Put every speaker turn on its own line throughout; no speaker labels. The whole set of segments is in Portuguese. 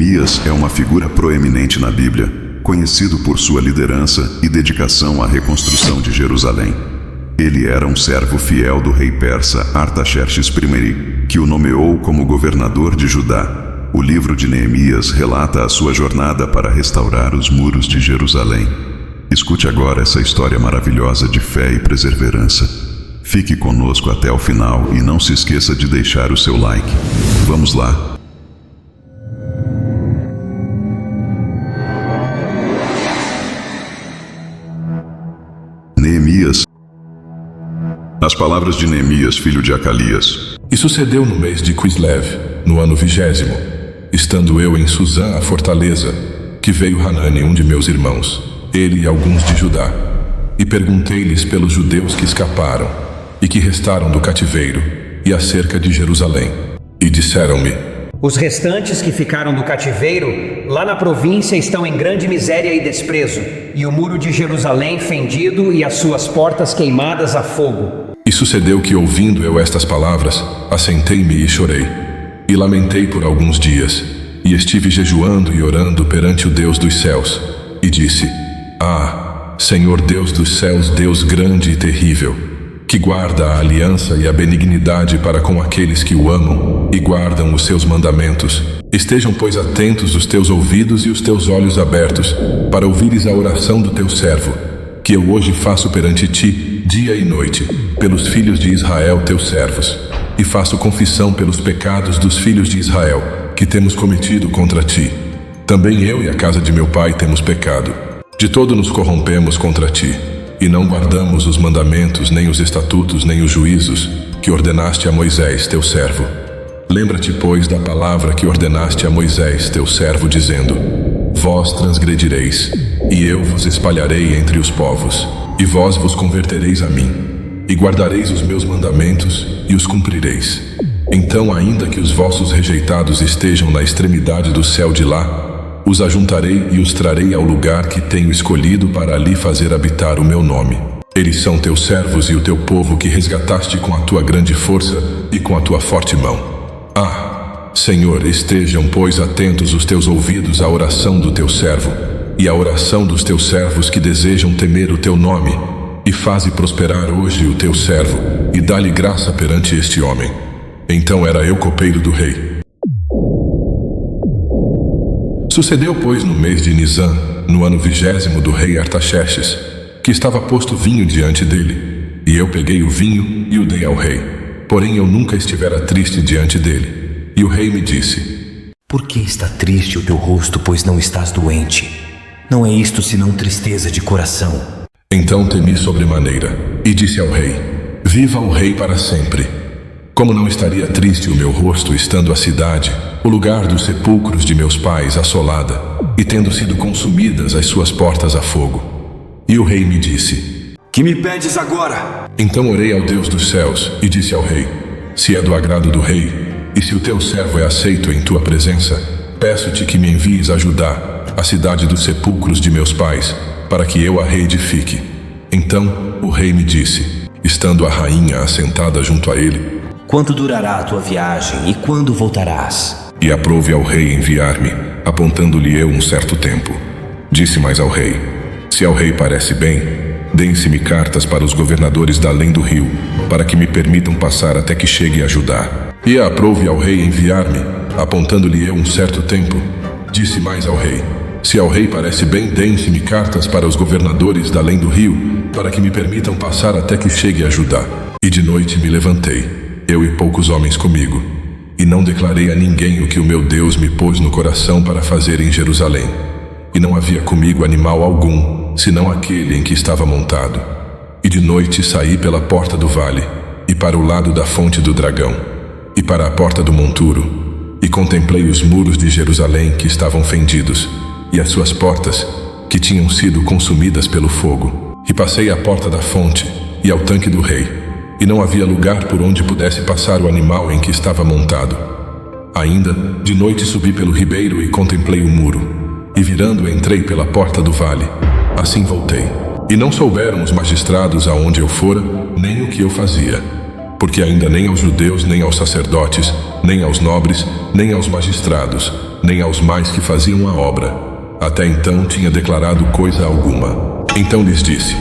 Neemias é uma figura proeminente na Bíblia, conhecido por sua liderança e dedicação à reconstrução de Jerusalém. Ele era um servo fiel do rei persa Artaxerxes I, que o nomeou como governador de Judá. O livro de Neemias relata a sua jornada para restaurar os muros de Jerusalém. Escute agora essa história maravilhosa de fé e perseverança. Fique conosco até o final e não se esqueça de deixar o seu like. Vamos lá! Neemias. As palavras de Neemias, filho de Acalias.
E sucedeu no mês de Quislev, no ano 20º, estando eu em Susã, a fortaleza, que veio Hanani, um de meus irmãos, ele e alguns de Judá, e perguntei-lhes pelos judeus que escaparam e que restaram do cativeiro, e acerca de Jerusalém. E disseram-me:
os restantes que ficaram do cativeiro, lá na província, estão em grande miséria e desprezo, e o muro de Jerusalém fendido e as suas portas queimadas a fogo.
E sucedeu que, ouvindo eu estas palavras, assentei-me e chorei, e lamentei por alguns dias, e estive jejuando e orando perante o Deus dos céus, e disse: Ah, Senhor Deus dos céus, Deus grande e terrível, que guarda a aliança e a benignidade para com aqueles que o amam e guardam os seus mandamentos. Estejam, pois, atentos os teus ouvidos e os teus olhos abertos, para ouvires a oração do teu servo, que eu hoje faço perante ti, dia e noite, pelos filhos de Israel, teus servos, e faço confissão pelos pecados dos filhos de Israel, que temos cometido contra ti. Também eu e a casa de meu pai temos pecado. De todo nos corrompemos contra ti, e não guardamos os mandamentos, nem os estatutos, nem os juízos, que ordenaste a Moisés, teu servo. Lembra-te, pois, da palavra que ordenaste a Moisés, teu servo, dizendo: Vós transgredireis, e eu vos espalharei entre os povos, e vós vos convertereis a mim, e guardareis os meus mandamentos, e os cumprireis. Então, ainda que os vossos rejeitados estejam na extremidade do céu de lá, os ajuntarei e os trarei ao lugar que tenho escolhido para ali fazer habitar o meu nome. Eles são teus servos e o teu povo que resgataste com a tua grande força e com a tua forte mão. Ah, Senhor, estejam, pois, atentos os teus ouvidos à oração do teu servo e à oração dos teus servos que desejam temer o teu nome, e faze prosperar hoje o teu servo, e dá-lhe graça perante este homem. Então era eu copeiro do rei. Sucedeu, pois, no mês de Nisan, no ano 20º do rei Artaxerxes, que estava posto vinho diante dele, e eu peguei o vinho e o dei ao rei. Porém eu nunca estivera triste diante dele. E o rei me disse:
Por que está triste o teu rosto, pois não estás doente? Não é isto senão tristeza de coração.
Então temi sobremaneira, e disse ao rei: Viva o rei para sempre! Como não estaria triste o meu rosto, estando a cidade, o lugar dos sepulcros de meus pais, assolada, e tendo sido consumidas as suas portas a fogo? E o rei me disse:
Que me pedes agora?
Então orei ao Deus dos céus, e disse ao rei: Se é do agrado do rei, e se o teu servo é aceito em tua presença, peço-te que me envies a Judá, a cidade dos sepulcros de meus pais, para que eu a reedifique. Então o rei me disse, estando a rainha assentada junto a ele:
Quanto durará a tua viagem e quando voltarás?
E aprouve ao rei enviar-me, apontando-lhe eu um certo tempo. Disse mais ao rei: Se ao rei parece bem, deem-se-me cartas para os governadores da além do rio, para que me permitam passar até que chegue a Judá. E aprouve ao rei enviar-me, apontando-lhe eu um certo tempo. Disse mais ao rei: Se ao rei parece bem, deem-se-me cartas para os governadores da além do rio, para que me permitam passar até que chegue a Judá. E de noite me levantei, eu e poucos homens comigo, e não declarei a ninguém o que o meu Deus me pôs no coração para fazer em Jerusalém. E não havia comigo animal algum, senão aquele em que estava montado. E de noite saí pela porta do vale, e para o lado da fonte do dragão, e para a porta do monturo, e contemplei os muros de Jerusalém que estavam fendidos, e as suas portas, que tinham sido consumidas pelo fogo. E passei à porta da fonte, e ao tanque do rei, e não havia lugar por onde pudesse passar o animal em que estava montado. Ainda, de noite subi pelo ribeiro e contemplei o muro, e virando entrei pela porta do vale. Assim voltei. E não souberam os magistrados aonde eu fora, nem o que eu fazia, porque ainda nem aos judeus, nem aos sacerdotes, nem aos nobres, nem aos magistrados, nem aos mais que faziam a obra. Até então tinha declarado coisa alguma. Então lhes disse: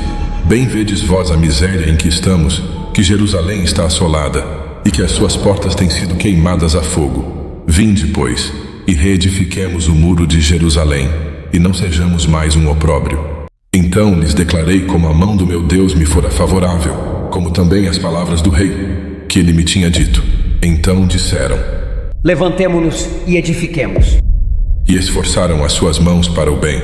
Bem vedes vós a miséria em que estamos, que Jerusalém está assolada, e que as suas portas têm sido queimadas a fogo. Vinde, pois, e reedifiquemos o muro de Jerusalém, e não sejamos mais um opróbrio. Então lhes declarei como a mão do meu Deus me fora favorável, como também as palavras do rei, que ele me tinha dito. Então disseram:
Levantemo-nos e edifiquemos.
E esforçaram as suas mãos para o bem.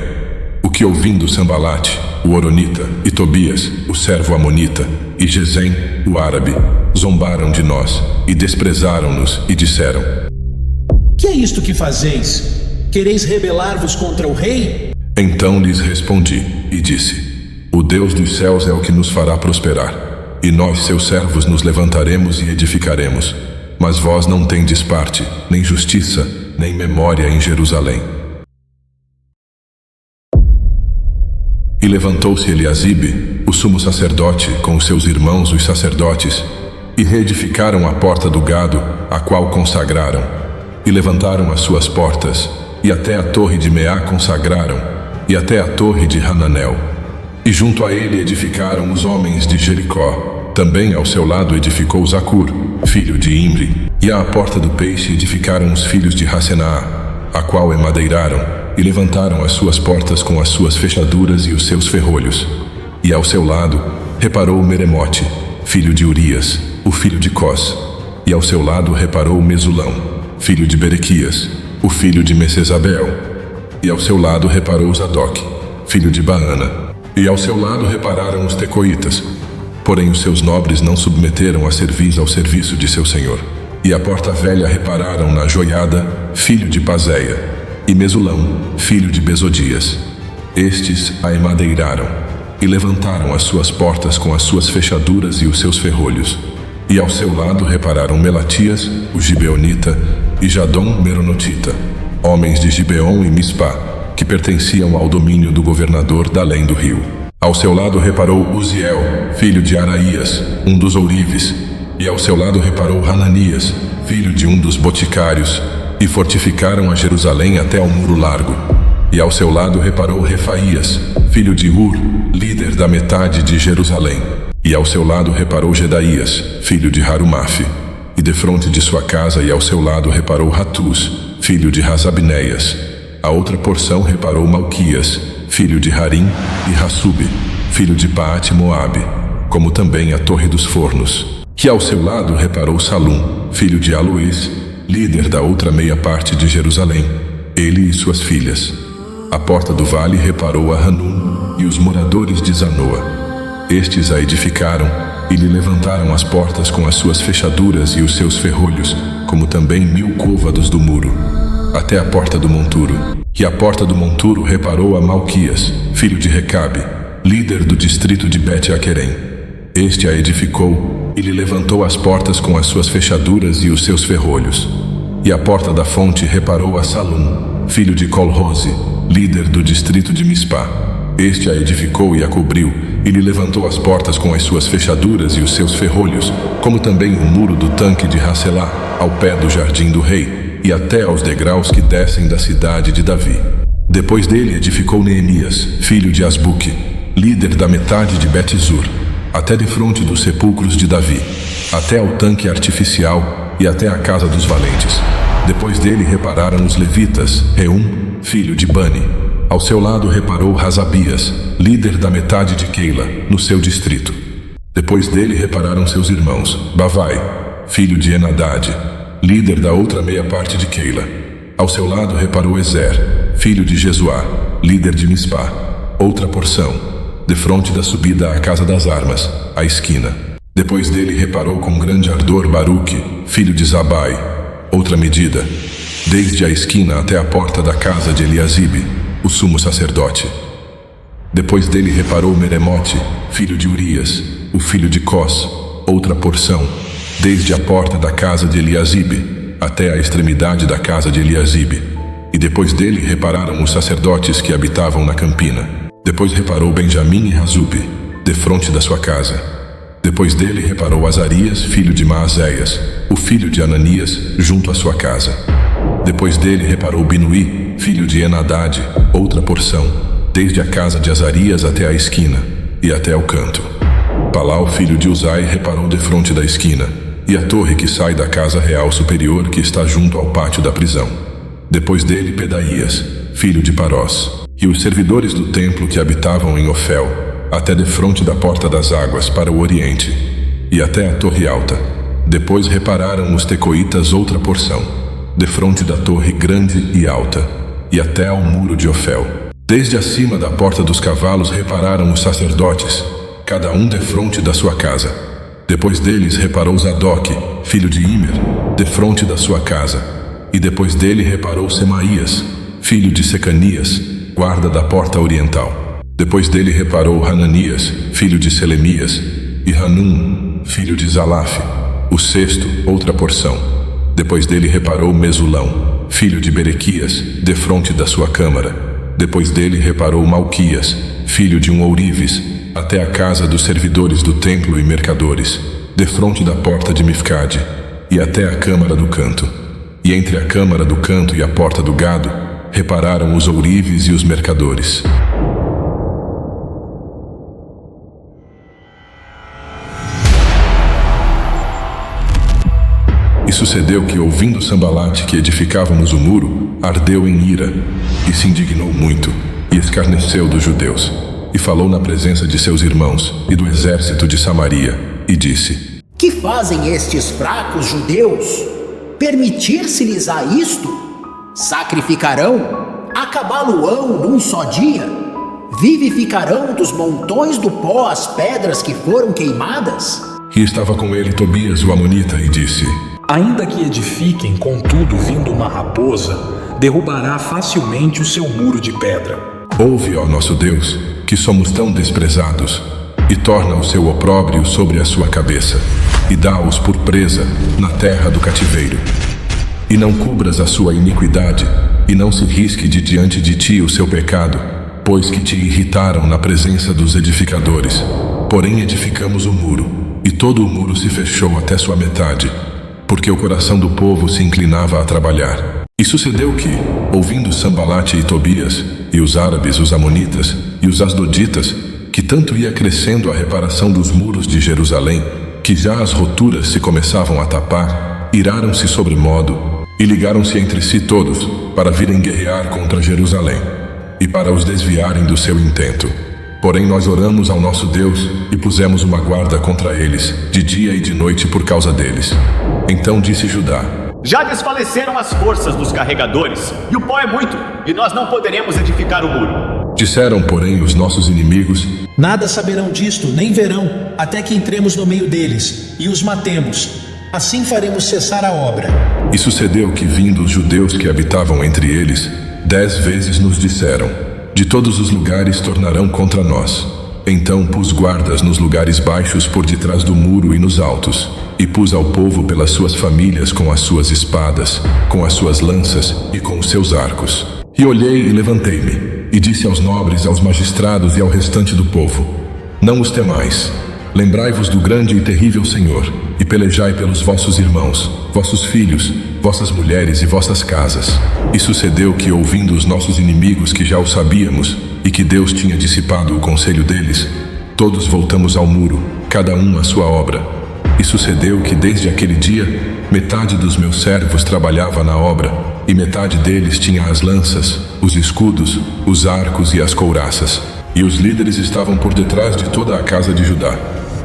O que ouvindo Sambalate, o Horonita, e Tobias, o servo Amonita, e Gesem, o árabe, zombaram de nós, e desprezaram-nos, e disseram:
Que é isto que fazeis? Quereis rebelar-vos contra o rei?
Então lhes respondi, e disse: O Deus dos céus é o que nos fará prosperar, e nós, seus servos, nos levantaremos e edificaremos. Mas vós não tendes parte, nem justiça, nem memória em Jerusalém. E levantou-se Eliasibe, o sumo sacerdote, com os seus irmãos os sacerdotes, e reedificaram a porta do gado, a qual consagraram, e levantaram as suas portas, e até a torre de Meá consagraram, e até a torre de Hananel. E junto a ele edificaram os homens de Jericó. Também ao seu lado edificou Zacur, filho de Imri, e à porta do peixe edificaram os filhos de Racenaá, a qual emadeiraram, e levantaram as suas portas com as suas fechaduras e os seus ferrolhos. E ao seu lado reparou Meremote, filho de Urias, o filho de Cós, e ao seu lado reparou Mesulão, filho de Berequias, o filho de Mesesabel, e ao seu lado reparou Zadok, filho de Baana, e ao seu lado repararam os tecoitas. Porém os seus nobres não submeteram a cerviz ao serviço de seu senhor. E a porta velha repararam na Joiada, filho de Pazéia, e Mesulão, filho de Besodias. Estes a emadeiraram, e levantaram as suas portas com as suas fechaduras e os seus ferrolhos. E ao seu lado repararam Melatias, o gibeonita, e Jadom Meronotita, homens de Gibeon e Mispá, que pertenciam ao domínio do governador da além do rio. Ao seu lado reparou Uziel, filho de Araías, um dos ourives, e ao seu lado reparou Hananias, filho de um dos boticários, e fortificaram a Jerusalém até ao muro largo. E ao seu lado reparou Refaías, filho de Ur, líder da metade de Jerusalém. E ao seu lado reparou Gedaías, filho de Harumaf, e defronte de sua casa e ao seu lado reparou Ratus, filho de Razabneias. A outra porção reparou Malquias, filho de Harim, e Hassube, filho de Paate-Moabe, como também a Torre dos Fornos. E ao seu lado reparou Salum, filho de Aloís, líder da outra meia parte de Jerusalém, ele e suas filhas. A porta do vale reparou a Hanum e os moradores de Zanoa. Estes a edificaram e lhe levantaram as portas com as suas fechaduras e os seus ferrolhos, como também 1000 côvados do muro, até a porta do monturo. E a porta do monturo reparou a Malquias, filho de Recabe, líder do distrito de Bet-Aquerem. Este a edificou e lhe levantou as portas com as suas fechaduras e os seus ferrolhos. E a porta da fonte reparou a Salum, filho de Colrose, líder do distrito de Mispá. Este a edificou e a cobriu, e lhe levantou as portas com as suas fechaduras e os seus ferrolhos, como também o muro do tanque de Hacelá, ao pé do jardim do rei, e até aos degraus que descem da cidade de Davi. Depois dele edificou Neemias, filho de Asbuque, líder da metade de Bet-Zur, até defronte dos sepulcros de Davi, até ao tanque artificial e até a casa dos valentes. Depois dele repararam os levitas, Reum, filho de Bani. Ao seu lado reparou Razabias, líder da metade de Keila, no seu distrito. Depois dele repararam seus irmãos, Bavai, filho de Enadade, líder da outra meia parte de Keila. Ao seu lado reparou Ezer, filho de Jesuá, líder de Mispá, outra porção, defronte da subida à casa das armas, à esquina. Depois dele reparou com grande ardor Baruque, filho de Zabai, outra medida, desde a esquina até a porta da casa de Eliasibe, o sumo sacerdote. Depois dele reparou Meremote, filho de Urias, o filho de Cós, outra porção, desde a porta da casa de Eliasibe até a extremidade da casa de Eliasibe. E depois dele repararam os sacerdotes que habitavam na campina. Depois reparou Benjamim e Razube, defronte da sua casa. Depois dele reparou Azarias, filho de Maazéias, o filho de Ananias, junto à sua casa. Depois dele reparou Binuí, filho de Henadade, outra porção, desde a casa de Azarias até a esquina, e até o canto. Palau, filho de Uzai, reparou defronte da esquina, e a torre que sai da casa real superior que está junto ao pátio da prisão. Depois dele Pedaías, filho de Parós, e os servidores do templo que habitavam em Ofel, até defronte da porta das águas para o oriente, e até a torre alta. Depois repararam os tecoitas outra porção, defronte da torre grande e alta, e até ao muro de Ofel. Desde acima da porta dos cavalos repararam os sacerdotes, cada um defronte da sua casa. Depois deles reparou Zadok, filho de Imer, defronte da sua casa. E depois dele reparou Semaías, filho de Secanias, guarda da porta oriental. Depois dele reparou Hananias, filho de Selemias, e Hanum, filho de Zalaf, o sexto, outra porção. Depois dele reparou Mesulão, filho de Berequias, defronte da sua câmara. Depois dele reparou Malquias, filho de um ourives, até a casa dos servidores do templo e mercadores, defronte da porta de Mifcade, e até a câmara do canto. E entre a câmara do canto e a porta do gado, repararam os ourives e os mercadores. E sucedeu que, ouvindo Sambalate que edificávamos o muro, ardeu em ira, e se indignou muito, e escarneceu dos judeus, e falou na presença de seus irmãos e do exército de Samaria, e disse:
Que fazem estes fracos judeus? Permitir-se-lhes-á isto? Sacrificarão? Acabá-lo-ão num só dia? Vivificarão dos montões do pó as pedras que foram queimadas?
E estava com ele Tobias o Amonita, e disse:
Ainda que edifiquem, contudo, vindo uma raposa, derrubará facilmente o seu muro de pedra.
Ouve, ó nosso Deus, que somos tão desprezados, e torna o seu opróbrio sobre a sua cabeça, e dá-os por presa na terra do cativeiro. E não cubras a sua iniquidade, e não se risque de diante de ti o seu pecado, pois que te irritaram na presença dos edificadores. Porém edificamos o muro, e todo o muro se fechou até sua metade, porque o coração do povo se inclinava a trabalhar. E sucedeu que, ouvindo Sambalate e Tobias, e os árabes, os amonitas, e os asdoditas, que tanto ia crescendo a reparação dos muros de Jerusalém, que já as roturas se começavam a tapar, iraram-se sobremodo, e ligaram-se entre si todos, para virem guerrear contra Jerusalém, e para os desviarem do seu intento. Porém nós oramos ao nosso Deus, e pusemos uma guarda contra eles, de dia e de noite por causa deles. Então disse Judá:
Já desfaleceram as forças dos carregadores, e o pó é muito, e nós não poderemos edificar o muro.
Disseram, porém, os nossos inimigos:
Nada saberão disto, nem verão, até que entremos no meio deles, e os matemos. Assim faremos cessar a obra.
E sucedeu que, vindo os judeus que habitavam entre eles, 10 vezes nos disseram: De todos os lugares tornarão contra nós. Então pus guardas nos lugares baixos por detrás do muro e nos altos, e pus ao povo pelas suas famílias com as suas espadas, com as suas lanças e com os seus arcos. E olhei e levantei-me, e disse aos nobres, aos magistrados e ao restante do povo: Não os temais. Lembrai-vos do grande e terrível Senhor, e pelejai pelos vossos irmãos, vossos filhos, vossas mulheres e vossas casas. E sucedeu que, ouvindo os nossos inimigos que já o sabíamos, e que Deus tinha dissipado o conselho deles, todos voltamos ao muro, cada um à sua obra. E sucedeu que, desde aquele dia, metade dos meus servos trabalhava na obra, e metade deles tinha as lanças, os escudos, os arcos e as couraças. E os líderes estavam por detrás de toda a casa de Judá.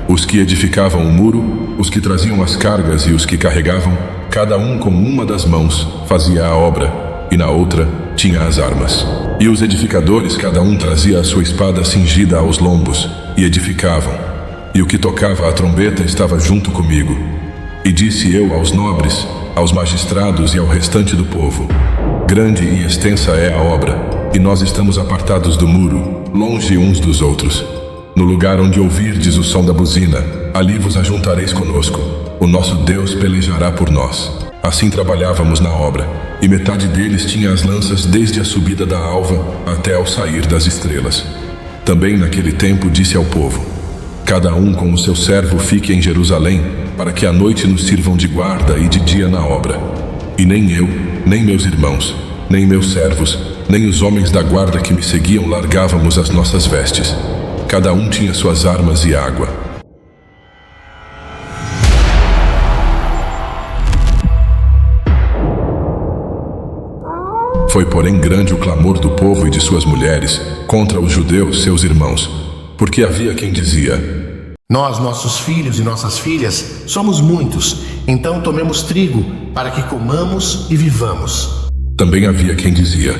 Os que edificavam o muro, os que traziam as cargas e os que carregavam, cada um com uma das mãos fazia a obra, e na outra tinha as armas. E os edificadores, cada um trazia a sua espada cingida aos lombos, e edificavam. E o que tocava a trombeta estava junto comigo. E disse eu aos nobres, aos magistrados e ao restante do povo: Grande e extensa é a obra, e nós estamos apartados do muro, longe uns dos outros. No lugar onde ouvirdes o som da buzina, ali vos ajuntareis conosco. O nosso Deus pelejará por nós. Assim trabalhávamos na obra, e metade deles tinha as lanças desde a subida da alva até ao sair das estrelas. Também naquele tempo disse ao povo: Cada um com o seu servo fique em Jerusalém, para que à noite nos sirvam de guarda e de dia na obra. E nem eu, nem meus irmãos, nem meus servos, nem os homens da guarda que me seguiam largávamos as nossas vestes. Cada um tinha suas armas e água. Foi, porém, grande o clamor do povo e de suas mulheres contra os judeus, seus irmãos, porque havia quem dizia:
Nós, nossos filhos e nossas filhas, somos muitos, então tomemos trigo para que comamos e vivamos.
Também havia quem dizia: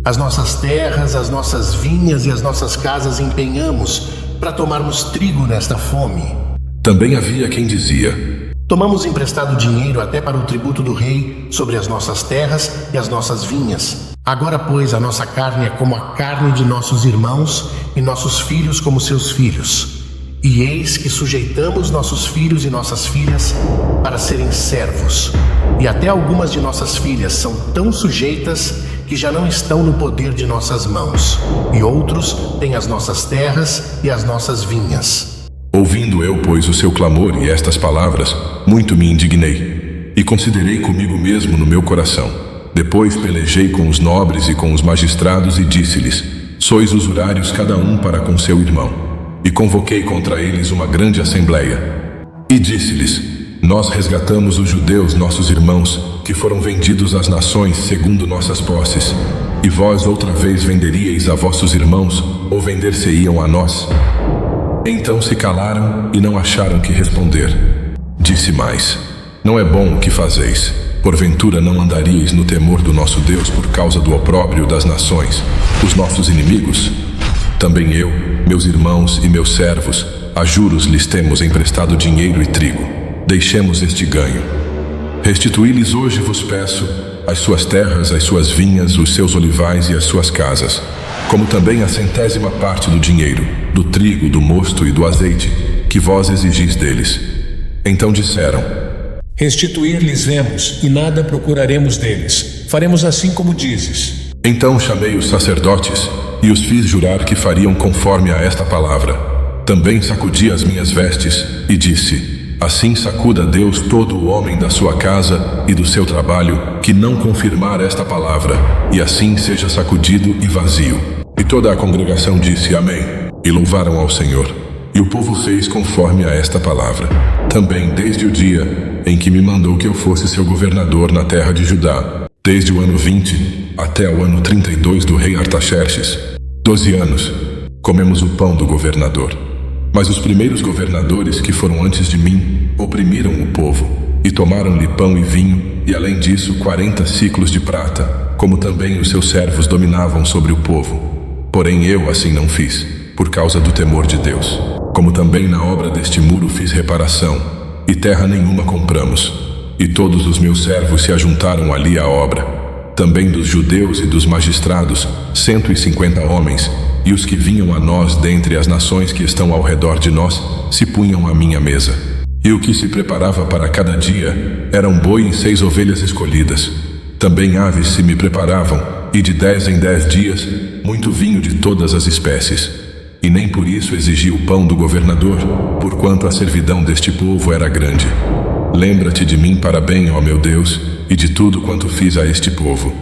As nossas terras, as nossas vinhas e as nossas casas empenhamos para tomarmos trigo nesta fome.
Também havia quem dizia:
Tomamos emprestado dinheiro até para o tributo do rei sobre as nossas terras e as nossas vinhas. Agora, pois, a nossa carne é como a carne de nossos irmãos e nossos filhos como seus filhos. E eis que sujeitamos nossos filhos e nossas filhas para serem servos. E até algumas de nossas filhas são tão sujeitas que já não estão no poder de nossas mãos. E outros têm as nossas terras e as nossas vinhas.
Ouvindo eu, pois, o seu clamor e estas palavras, muito me indignei, e considerei comigo mesmo no meu coração. Depois pelejei com os nobres e com os magistrados e disse-lhes: Sois usurários cada um para com seu irmão. E convoquei contra eles uma grande assembleia. E disse-lhes: Nós resgatamos os judeus, nossos irmãos, que foram vendidos às nações segundo nossas posses. E vós outra vez venderíeis a vossos irmãos, ou vender-se-iam a nós? Então se calaram e não acharam que responder. Disse mais: Não é bom o que fazeis. Porventura não andaríeis no temor do nosso Deus por causa do opróbrio das nações, os nossos inimigos? Também eu, meus irmãos e meus servos, a juros lhes temos emprestado dinheiro e trigo. Deixemos este ganho. Restituí-lhes hoje, vos peço, as suas terras, as suas vinhas, os seus olivais e as suas casas, como também a 100ª parte do dinheiro, do trigo, do mosto e do azeite, que vós exigis deles. Então disseram:
Restituir-lhes-emos, e nada procuraremos deles. Faremos assim como dizes.
Então chamei os sacerdotes, e os fiz jurar que fariam conforme a esta palavra. Também sacudi as minhas vestes, e disse: Assim sacuda Deus todo o homem da sua casa e do seu trabalho, que não confirmar esta palavra, e assim seja sacudido e vazio. E toda a congregação disse amém, e louvaram ao Senhor. E o povo fez conforme a esta palavra. Também desde o dia em que me mandou que eu fosse seu governador na terra de Judá, desde o ano 20 até o ano 32 do rei Artaxerxes, 12 anos, comemos o pão do governador. Mas os primeiros governadores que foram antes de mim oprimiram o povo, e tomaram-lhe pão e vinho, e além disso 40 ciclos de prata, como também os seus servos dominavam sobre o povo. Porém eu assim não fiz, por causa do temor de Deus. Como também na obra deste muro fiz reparação, e terra nenhuma compramos. E todos os meus servos se ajuntaram ali à obra. Também dos judeus e dos magistrados, 150 homens, e os que vinham a nós dentre as nações que estão ao redor de nós, se punham à minha mesa. E o que se preparava para cada dia era um boi e 6 ovelhas escolhidas. Também aves se me preparavam, e de 10 em 10 dias, muito vinho de todas as espécies. E nem por isso exigi o pão do governador, porquanto a servidão deste povo era grande. Lembra-te de mim para bem, ó meu Deus, e de tudo quanto fiz a este povo.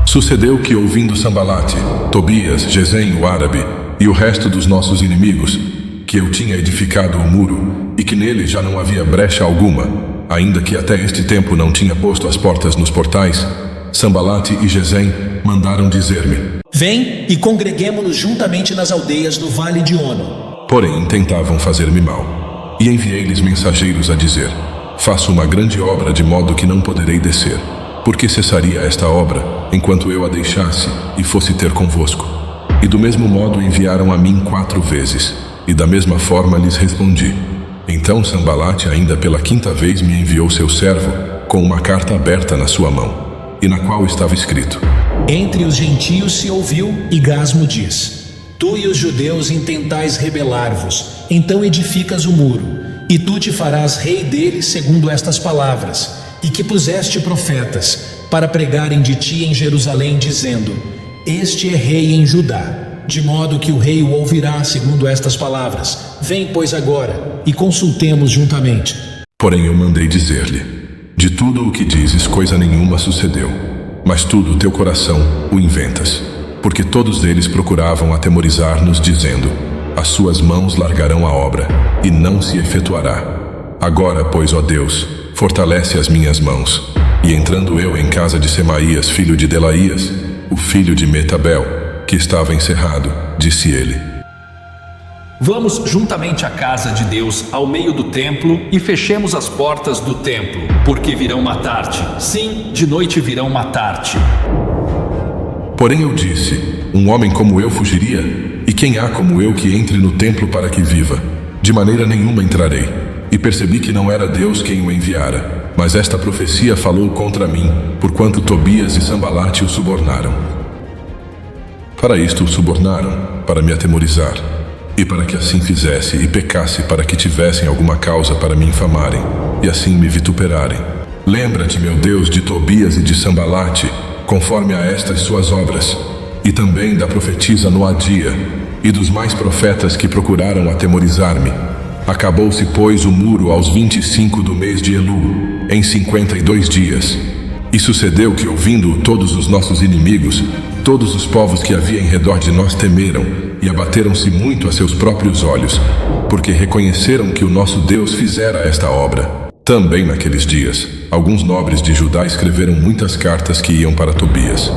Sucedeu que, ouvindo Sambalate, Tobias, Gesem, o árabe, e o resto dos nossos inimigos, que eu tinha edificado o muro, e que nele já não havia brecha alguma, ainda que até este tempo não tinha posto as portas nos portais, Sambalate e Gesem mandaram dizer-me:
Vem e congreguemo-nos juntamente nas aldeias do vale de Ono.
Porém tentavam fazer-me mal, e enviei-lhes mensageiros a dizer: Faço uma grande obra de modo que não poderei descer. Porque cessaria esta obra, enquanto eu a deixasse e fosse ter convosco? E do mesmo modo enviaram a mim 4 vezes, e da mesma forma lhes respondi. Então Sambalate ainda pela 5ª vez me enviou seu servo, com uma carta aberta na sua mão, e na qual estava escrito:
Entre os gentios se ouviu, e Gasmo diz: Tu e os judeus intentais rebelar-vos, então edificas o muro, e tu te farás rei deles segundo estas palavras, e que puseste profetas, para pregarem de ti em Jerusalém, dizendo: Este é rei em Judá. De modo que o rei o ouvirá segundo estas palavras. Vem, pois, agora, e consultemos juntamente.
Porém eu mandei dizer-lhe: de tudo o que dizes coisa nenhuma sucedeu, mas tudo o teu coração o inventas. Porque todos eles procuravam atemorizar-nos, dizendo: as suas mãos largarão a obra, e não se efetuará. Agora, pois, ó Deus, fortalece as minhas mãos. E entrando eu em casa de Semaías, filho de Delaías, o filho de Metabel, que estava encerrado, disse ele:
Vamos juntamente à casa de Deus, ao meio do templo, e fechemos as portas do templo, porque virão matar-te. Sim, de noite virão matar-te.
Porém eu disse: um homem como eu fugiria? E quem há como eu que entre no templo para que viva? De maneira nenhuma entrarei. E percebi que não era Deus quem o enviara, mas esta profecia falou contra mim, porquanto Tobias e Sambalate o subornaram. Para isto o subornaram, para me atemorizar, e para que assim fizesse e pecasse, para que tivessem alguma causa para me infamarem, e assim me vituperarem. Lembra-te, meu Deus, de Tobias e de Sambalate, conforme a estas suas obras, e também da profetisa Noadia, e dos mais profetas que procuraram atemorizar-me. Acabou-se, pois, o muro aos 25 do mês de Elu, em 52 dias. E sucedeu que, ouvindo todos os nossos inimigos, todos os povos que havia em redor de nós temeram, e abateram-se muito a seus próprios olhos, porque reconheceram que o nosso Deus fizera esta obra. Também naqueles dias, alguns nobres de Judá escreveram muitas cartas que iam para Tobias,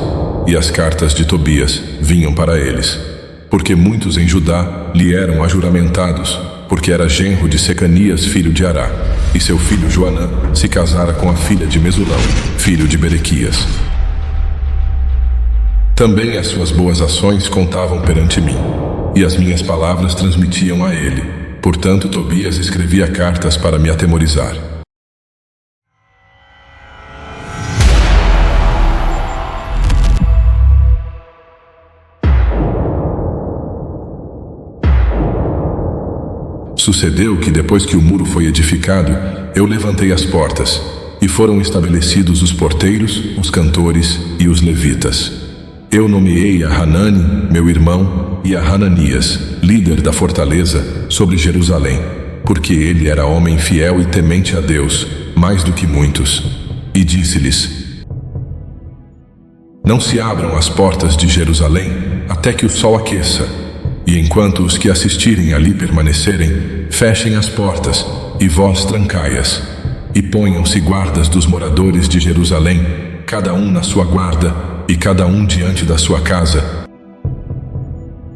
e as cartas de Tobias vinham para eles, porque muitos em Judá lhe eram ajuramentados, porque era genro de Secanias, filho de Ará, e seu filho Joanã se casara com a filha de Mesulão, filho de Berequias. Também as suas boas ações contavam perante mim, e as minhas palavras transmitiam a ele. Portanto, Tobias escrevia cartas para me atemorizar. Sucedeu que, depois que o muro foi edificado, eu levantei as portas, e foram estabelecidos os porteiros, os cantores e os levitas. Eu nomeei a Hanani, meu irmão, e a Hananias, líder da fortaleza, sobre Jerusalém, porque ele era homem fiel e temente a Deus, mais do que muitos. E disse-lhes: não se abram as portas de Jerusalém até que o sol aqueça, e enquanto os que assistirem ali permanecerem, fechem as portas, e vós trancai-as, e ponham-se guardas dos moradores de Jerusalém, cada um na sua guarda, e cada um diante da sua casa.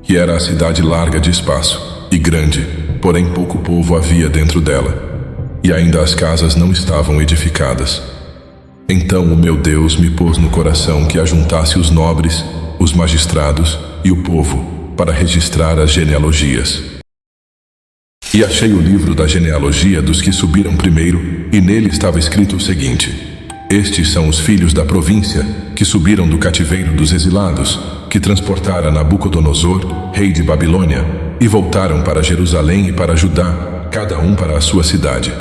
E era a cidade larga de espaço, e grande, porém pouco povo havia dentro dela, e ainda as casas não estavam edificadas. Então o meu Deus me pôs no coração que ajuntasse os nobres, os magistrados e o povo, para registrar as genealogias. E achei o livro da genealogia dos que subiram primeiro, e nele estava escrito o seguinte: estes são os filhos da província, que subiram do cativeiro dos exilados, que transportara Nabucodonosor, rei de Babilônia, e voltaram para Jerusalém e para Judá, cada um para a sua cidade.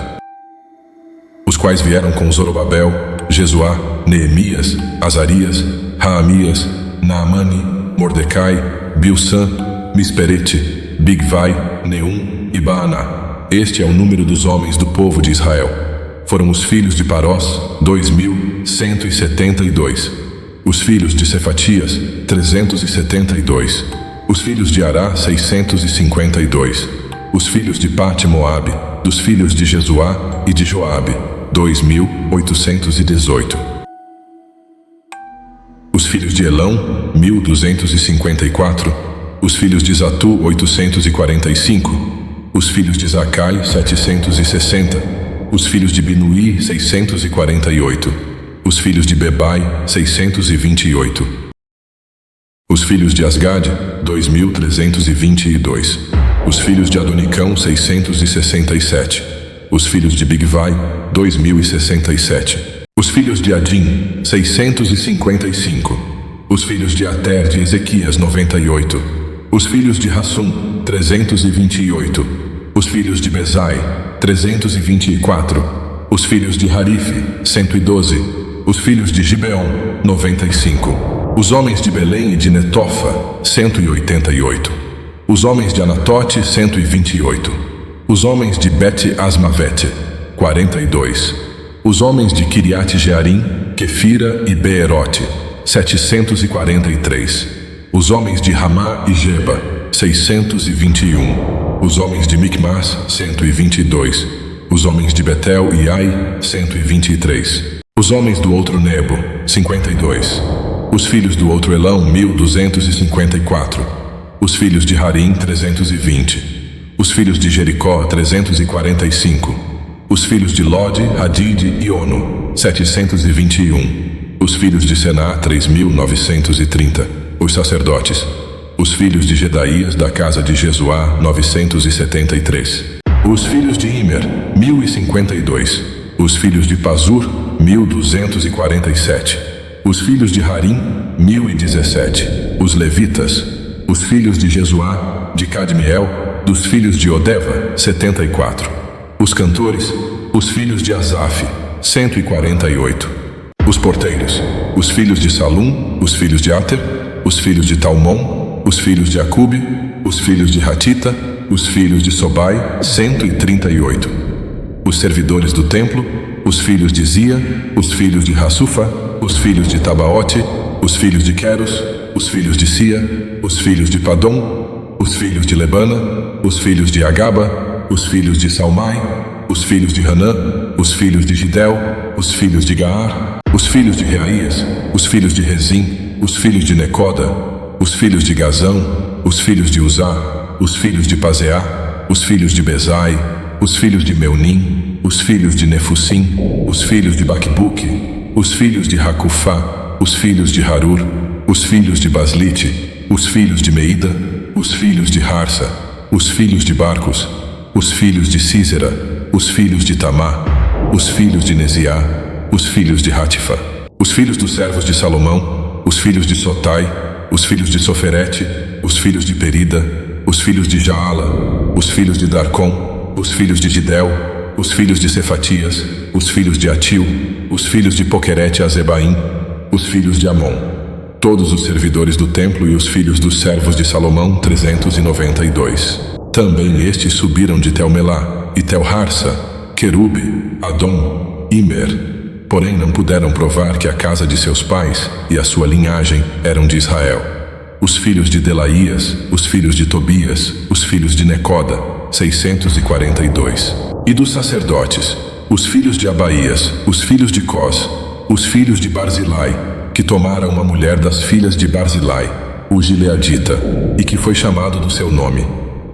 Os quais vieram com Zorobabel, Jesuá, Neemias, Azarias, Raamias, Naamani, Mordecai, Bilsã, Misperete, Bigvai, Neum e Baaná. Este é o número dos homens do povo de Israel. Foram os filhos de Parós, 2.172. Os filhos de Cefatias, 372. Os filhos de Ará, 652. Os filhos de Pate-Moabe, dos filhos de Jesuá e de Joabe, 2.818. Os filhos de Elão, 1.254. Os filhos de Zatu, 845. Os filhos de Zacai, 760. Os filhos de Binuí, 648. Os filhos de Bebai, 628. Os filhos de Asgade, 2.322. Os filhos de Adonicão, 667. Os filhos de Bigvai, 2.067. Os filhos de Adim, 655. Os filhos de Ater de Ezequias, 98. Os filhos de Hassum, 328. Os filhos de Bezai, 324. Os filhos de Harife, 112. Os filhos de Gibeon, 95. Os homens de Belém e de Netofa, 188. Os homens de Anatote, 128. Os homens de Bet-Asmavete, 42. Os homens de Kiriat Jearim, Quefira e Beerote, 743. Os homens de Ramá e Geba, 621. Os homens de Micmas, 122. Os homens de Betel e Ai, 123. Os homens do outro Nebo, 52. Os filhos do outro Elão, 1254. Os filhos de Harim, 320. Os filhos de Jericó, 345. Os filhos de Lode, Hadid e Ono, 721. Os filhos de Sená, 3.930. Os sacerdotes. Os filhos de Gedaías da casa de Jesuá, 973. Os filhos de Imer, 1052. Os filhos de Pazur, 1247. Os filhos de Harim, 1017. Os levitas. Os filhos de Jesuá, de Cadmiel, dos filhos de Odeva, 74. Os cantores. Os filhos de Asaf, 148. Os porteiros. Os filhos de Salum, os filhos de Ater, os filhos de Talmon, os filhos de Acube, os filhos de Hatita, os filhos de Sobai, 138. Os servidores do templo, os filhos de Zia, os filhos de Hassufa, os filhos de Tabaote, os filhos de Queros, os filhos de Sia, os filhos de Padom, os filhos de Lebana, os filhos de Agaba, os filhos de Salmai, os filhos de Hanã, os filhos de Gidel, os filhos de Gaar, os filhos de Reaías, os filhos de Rezim, os filhos de Necoda, os filhos de Gazão, os filhos de Uzá, os filhos de Pazeá, os filhos de Bezai, os filhos de Meunim, os filhos de Nefusim, os filhos de Baquebuque, os filhos de Hakufá, os filhos de Harur, os filhos de Baslite, os filhos de Meida, os filhos de Harsa, os filhos de Barcos, os filhos de Císera, os filhos de Tamá, os filhos de Neziá, os filhos de Hatifa, os filhos dos servos de Salomão, os filhos de Sotai, os filhos de Soferete, os filhos de Perida, os filhos de Jaala, os filhos de Darcom, os filhos de Gidel, os filhos de Cefatias, os filhos de Atil, os filhos de Poquerete Azebaim, os filhos de Amon, todos os servidores do templo e os filhos dos servos de Salomão, 392. Também estes subiram de Telmelá e Telharsa, Querube, Adom, Imer. Porém não puderam provar que a casa de seus pais e a sua linhagem eram de Israel. Os filhos de Delaías, os filhos de Tobias, os filhos de Necoda, 642. E dos sacerdotes, os filhos de Abaías, os filhos de Cós, os filhos de Barzilai, que tomaram uma mulher das filhas de Barzilai, o Gileadita, e que foi chamado do seu nome.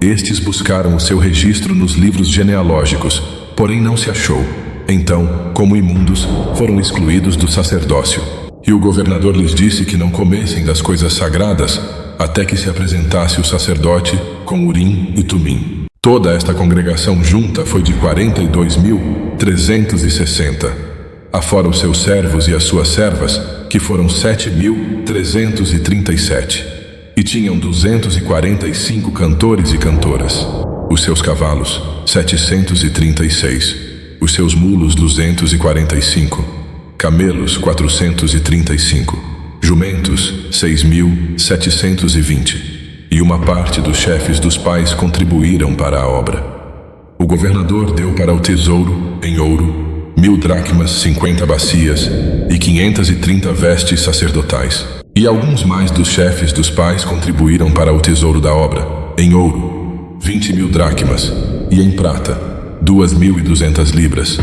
Estes buscaram o seu registro nos livros genealógicos, porém não se achou. Então, como imundos, foram excluídos do sacerdócio. E o governador lhes disse que não comessem das coisas sagradas, até que se apresentasse o sacerdote com Urim e Tumim. Toda esta congregação junta foi de 42.360, afora os seus servos e as suas servas, que foram 7.337. E tinham 245 cantores e cantoras. Os seus cavalos, 736. Os seus mulos, 245. Camelos, 435. Jumentos, 6.720. E uma parte dos chefes dos pais contribuíram para a obra. O governador deu para o tesouro, em ouro, 1.000 dracmas, 50 bacias e 530 vestes sacerdotais. E alguns mais dos chefes dos pais contribuíram para o tesouro da obra, em ouro, 20.000 dracmas, e em prata, 2.200 libras.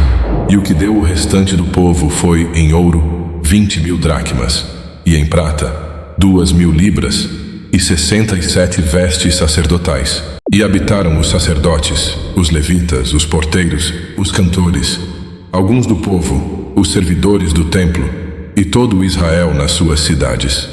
E o que deu o restante do povo foi, em ouro, 20.000 dracmas, e em prata, 2.000 libras, e 67 vestes sacerdotais. E habitaram os sacerdotes, os levitas, os porteiros, os cantores, alguns do povo, os servidores do templo, e todo o Israel nas suas cidades.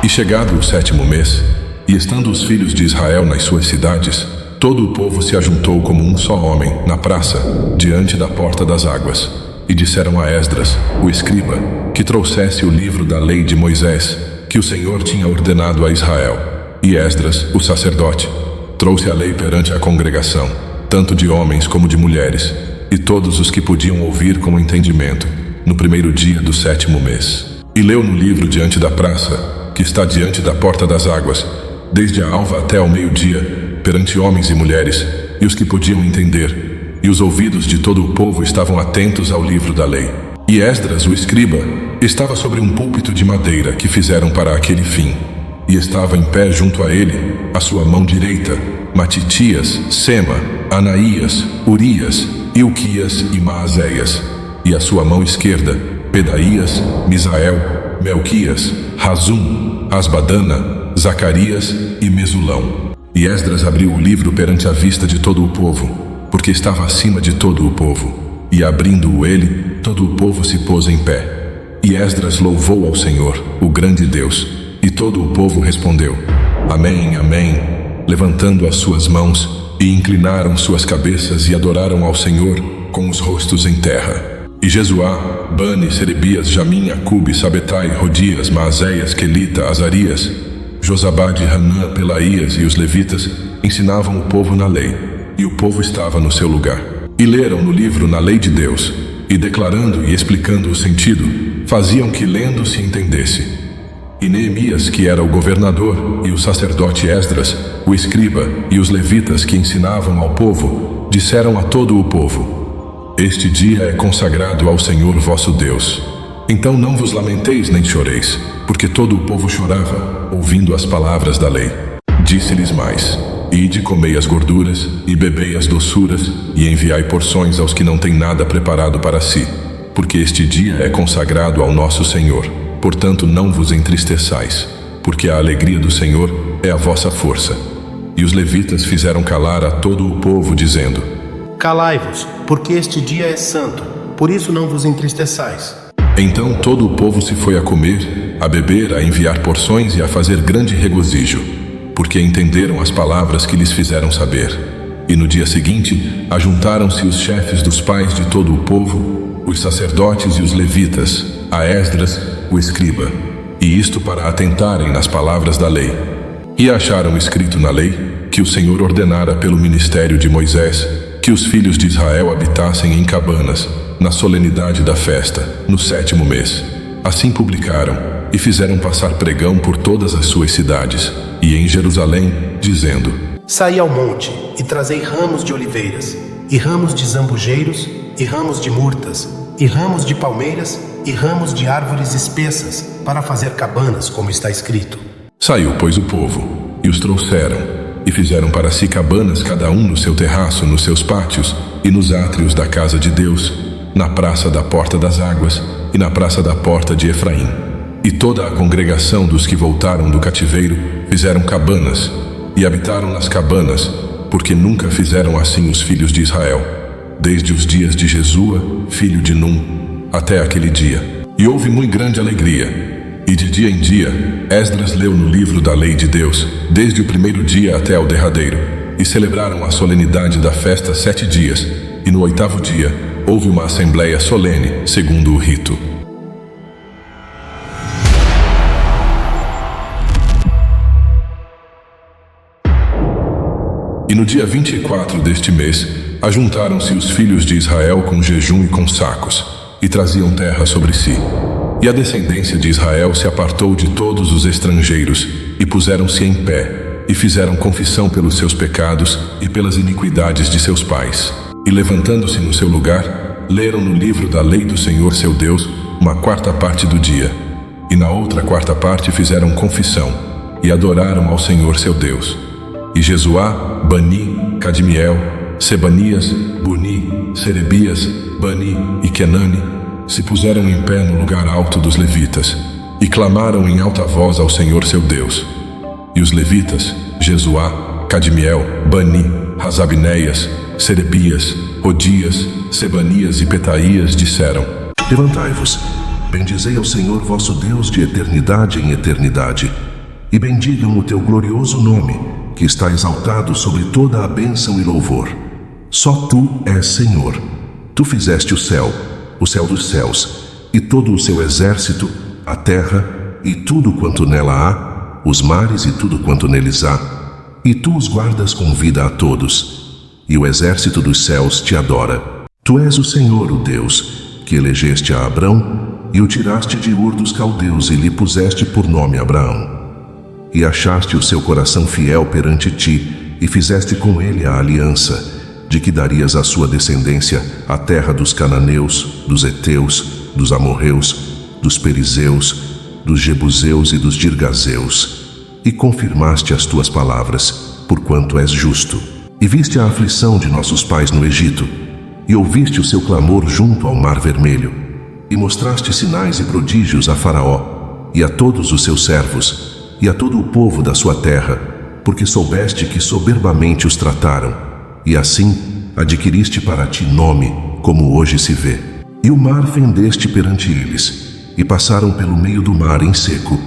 E chegado o 7º mês, e estando os filhos de Israel nas suas cidades, todo o povo se ajuntou como um só homem, na praça, diante da porta das águas. E disseram a Esdras, o escriba, que trouxesse o livro da lei de Moisés, que o Senhor tinha ordenado a Israel. E Esdras, o sacerdote, trouxe a lei perante a congregação, tanto de homens como de mulheres, e todos os que podiam ouvir com entendimento, no primeiro dia do 7º mês. E leu no livro diante da praça, que está diante da porta das águas, desde a alva até ao meio-dia, perante homens e mulheres, e os que podiam entender, e os ouvidos de todo o povo estavam atentos ao livro da lei. E Esdras, o escriba, estava sobre um púlpito de madeira que fizeram para aquele fim, e estava em pé junto a ele, à sua mão direita, Matitias, Sema, Anaías, Urias, Ilquias e Maazéias, e à sua mão esquerda, Pedaías, Misael, Melquias, Razum, Asbadana, Zacarias e Mesulão. E Esdras abriu o livro perante a vista de todo o povo, porque estava acima de todo o povo. E abrindo-o ele, todo o povo se pôs em pé. E Esdras louvou ao Senhor, o grande Deus. E todo o povo respondeu: Amém, Amém, levantando as suas mãos, e inclinaram suas cabeças e adoraram ao Senhor com os rostos em terra. E Jesuá, Bani, Serebias, Jamim, Acube, Sabetai, Rodias, Maazéias, Quelita, Azarias, Josabade, Hanã, Pelaías e os levitas ensinavam o povo na lei, e o povo estava no seu lugar. E leram no livro na lei de Deus, e declarando e explicando o sentido, faziam que lendo se entendesse. E Neemias, que era o governador, e o sacerdote Esdras, o escriba, e os levitas que ensinavam ao povo, disseram a todo o povo: Este dia é consagrado ao Senhor vosso Deus. Então não vos lamenteis nem choreis, porque todo o povo chorava, ouvindo as palavras da lei. Disse-lhes mais: Ide, comei as gorduras, e bebei as doçuras, e enviai porções aos que não têm nada preparado para si, porque este dia é consagrado ao nosso Senhor. Portanto, não vos entristeçais, porque a alegria do Senhor é a vossa força. E os levitas fizeram calar a todo o povo, dizendo:
Calai-vos, porque este dia é santo, por isso não vos entristeçais.
Então todo o povo se foi a comer, a beber, a enviar porções e a fazer grande regozijo, porque entenderam as palavras que lhes fizeram saber. E no dia seguinte, ajuntaram-se os chefes dos pais de todo o povo, os sacerdotes e os levitas, a Esdras, o escriba, e isto para atentarem nas palavras da lei. E acharam escrito na lei que o Senhor ordenara pelo ministério de Moisés que os filhos de Israel habitassem em cabanas, na solenidade da festa, no 7º mês. Assim publicaram e fizeram passar pregão por todas as suas cidades, e em Jerusalém, dizendo:
Saí ao monte, e trazei ramos de oliveiras, e ramos de zambujeiros, e ramos de murtas, e ramos de palmeiras, e ramos de árvores espessas, para fazer cabanas, como está escrito.
Saiu, pois, o povo, e os trouxeram, e fizeram para si cabanas, cada um no seu terraço, nos seus pátios, e nos átrios da casa de Deus, na praça da Porta das Águas, e na praça da Porta de Efraim. E toda a congregação dos que voltaram do cativeiro fizeram cabanas, e habitaram nas cabanas, porque nunca fizeram assim os filhos de Israel, desde os dias de Jesua, filho de Num, até aquele dia. E houve muito grande alegria. E de dia em dia, Esdras leu no livro da lei de Deus, desde o primeiro dia até ao derradeiro, e celebraram a solenidade da festa 7 dias, e no 8º dia houve uma assembleia solene, segundo o rito. E no dia 24 deste mês, ajuntaram-se os filhos de Israel com jejum e com sacos, e traziam terra sobre si. E a descendência de Israel se apartou de todos os estrangeiros, e puseram-se em pé, e fizeram confissão pelos seus pecados e pelas iniquidades de seus pais. E levantando-se no seu lugar, leram no livro da lei do Senhor seu Deus uma 4ª parte do dia. E na outra 4ª parte fizeram confissão, e adoraram ao Senhor seu Deus. E Jesuá, Bani, Cadmiel, Sebanias, Buni, Serebias, Bani e Kenani se puseram em pé no lugar alto dos levitas, e clamaram em alta voz ao Senhor seu Deus. E os levitas, Jesuá, Cadmiel, Bani, Razabneias, Serebias, Rodias, Sebanias e Petaías disseram:
Levantai-vos, bendizei ao Senhor vosso Deus de eternidade em eternidade, e bendigam o teu glorioso nome, que está exaltado sobre toda a bênção e louvor. Só tu és Senhor. Tu fizeste o céu dos céus, e todo o seu exército, a terra, e tudo quanto nela há, os mares e tudo quanto neles há, e tu os guardas com vida a todos, e o exército dos céus te adora. Tu és o Senhor, o Deus, que elegeste a Abrão, e o tiraste de Ur dos Caldeus, e lhe puseste por nome Abraão. E achaste o seu coração fiel perante ti,
e fizeste com ele a aliança, de que darias à sua descendência a terra dos cananeus, dos heteus, dos amorreus, dos perizeus, dos jebuseus e dos girgazeus. E confirmaste as tuas palavras, porquanto és justo. E viste a aflição de nossos pais no Egito, e ouviste o seu clamor junto ao Mar Vermelho, e mostraste sinais e prodígios a Faraó, e a todos os seus servos, e a todo o povo da sua terra, porque soubeste que soberbamente os trataram, e assim adquiriste para ti nome, como hoje se vê. E o mar fendeste perante eles, e passaram pelo meio do mar em seco,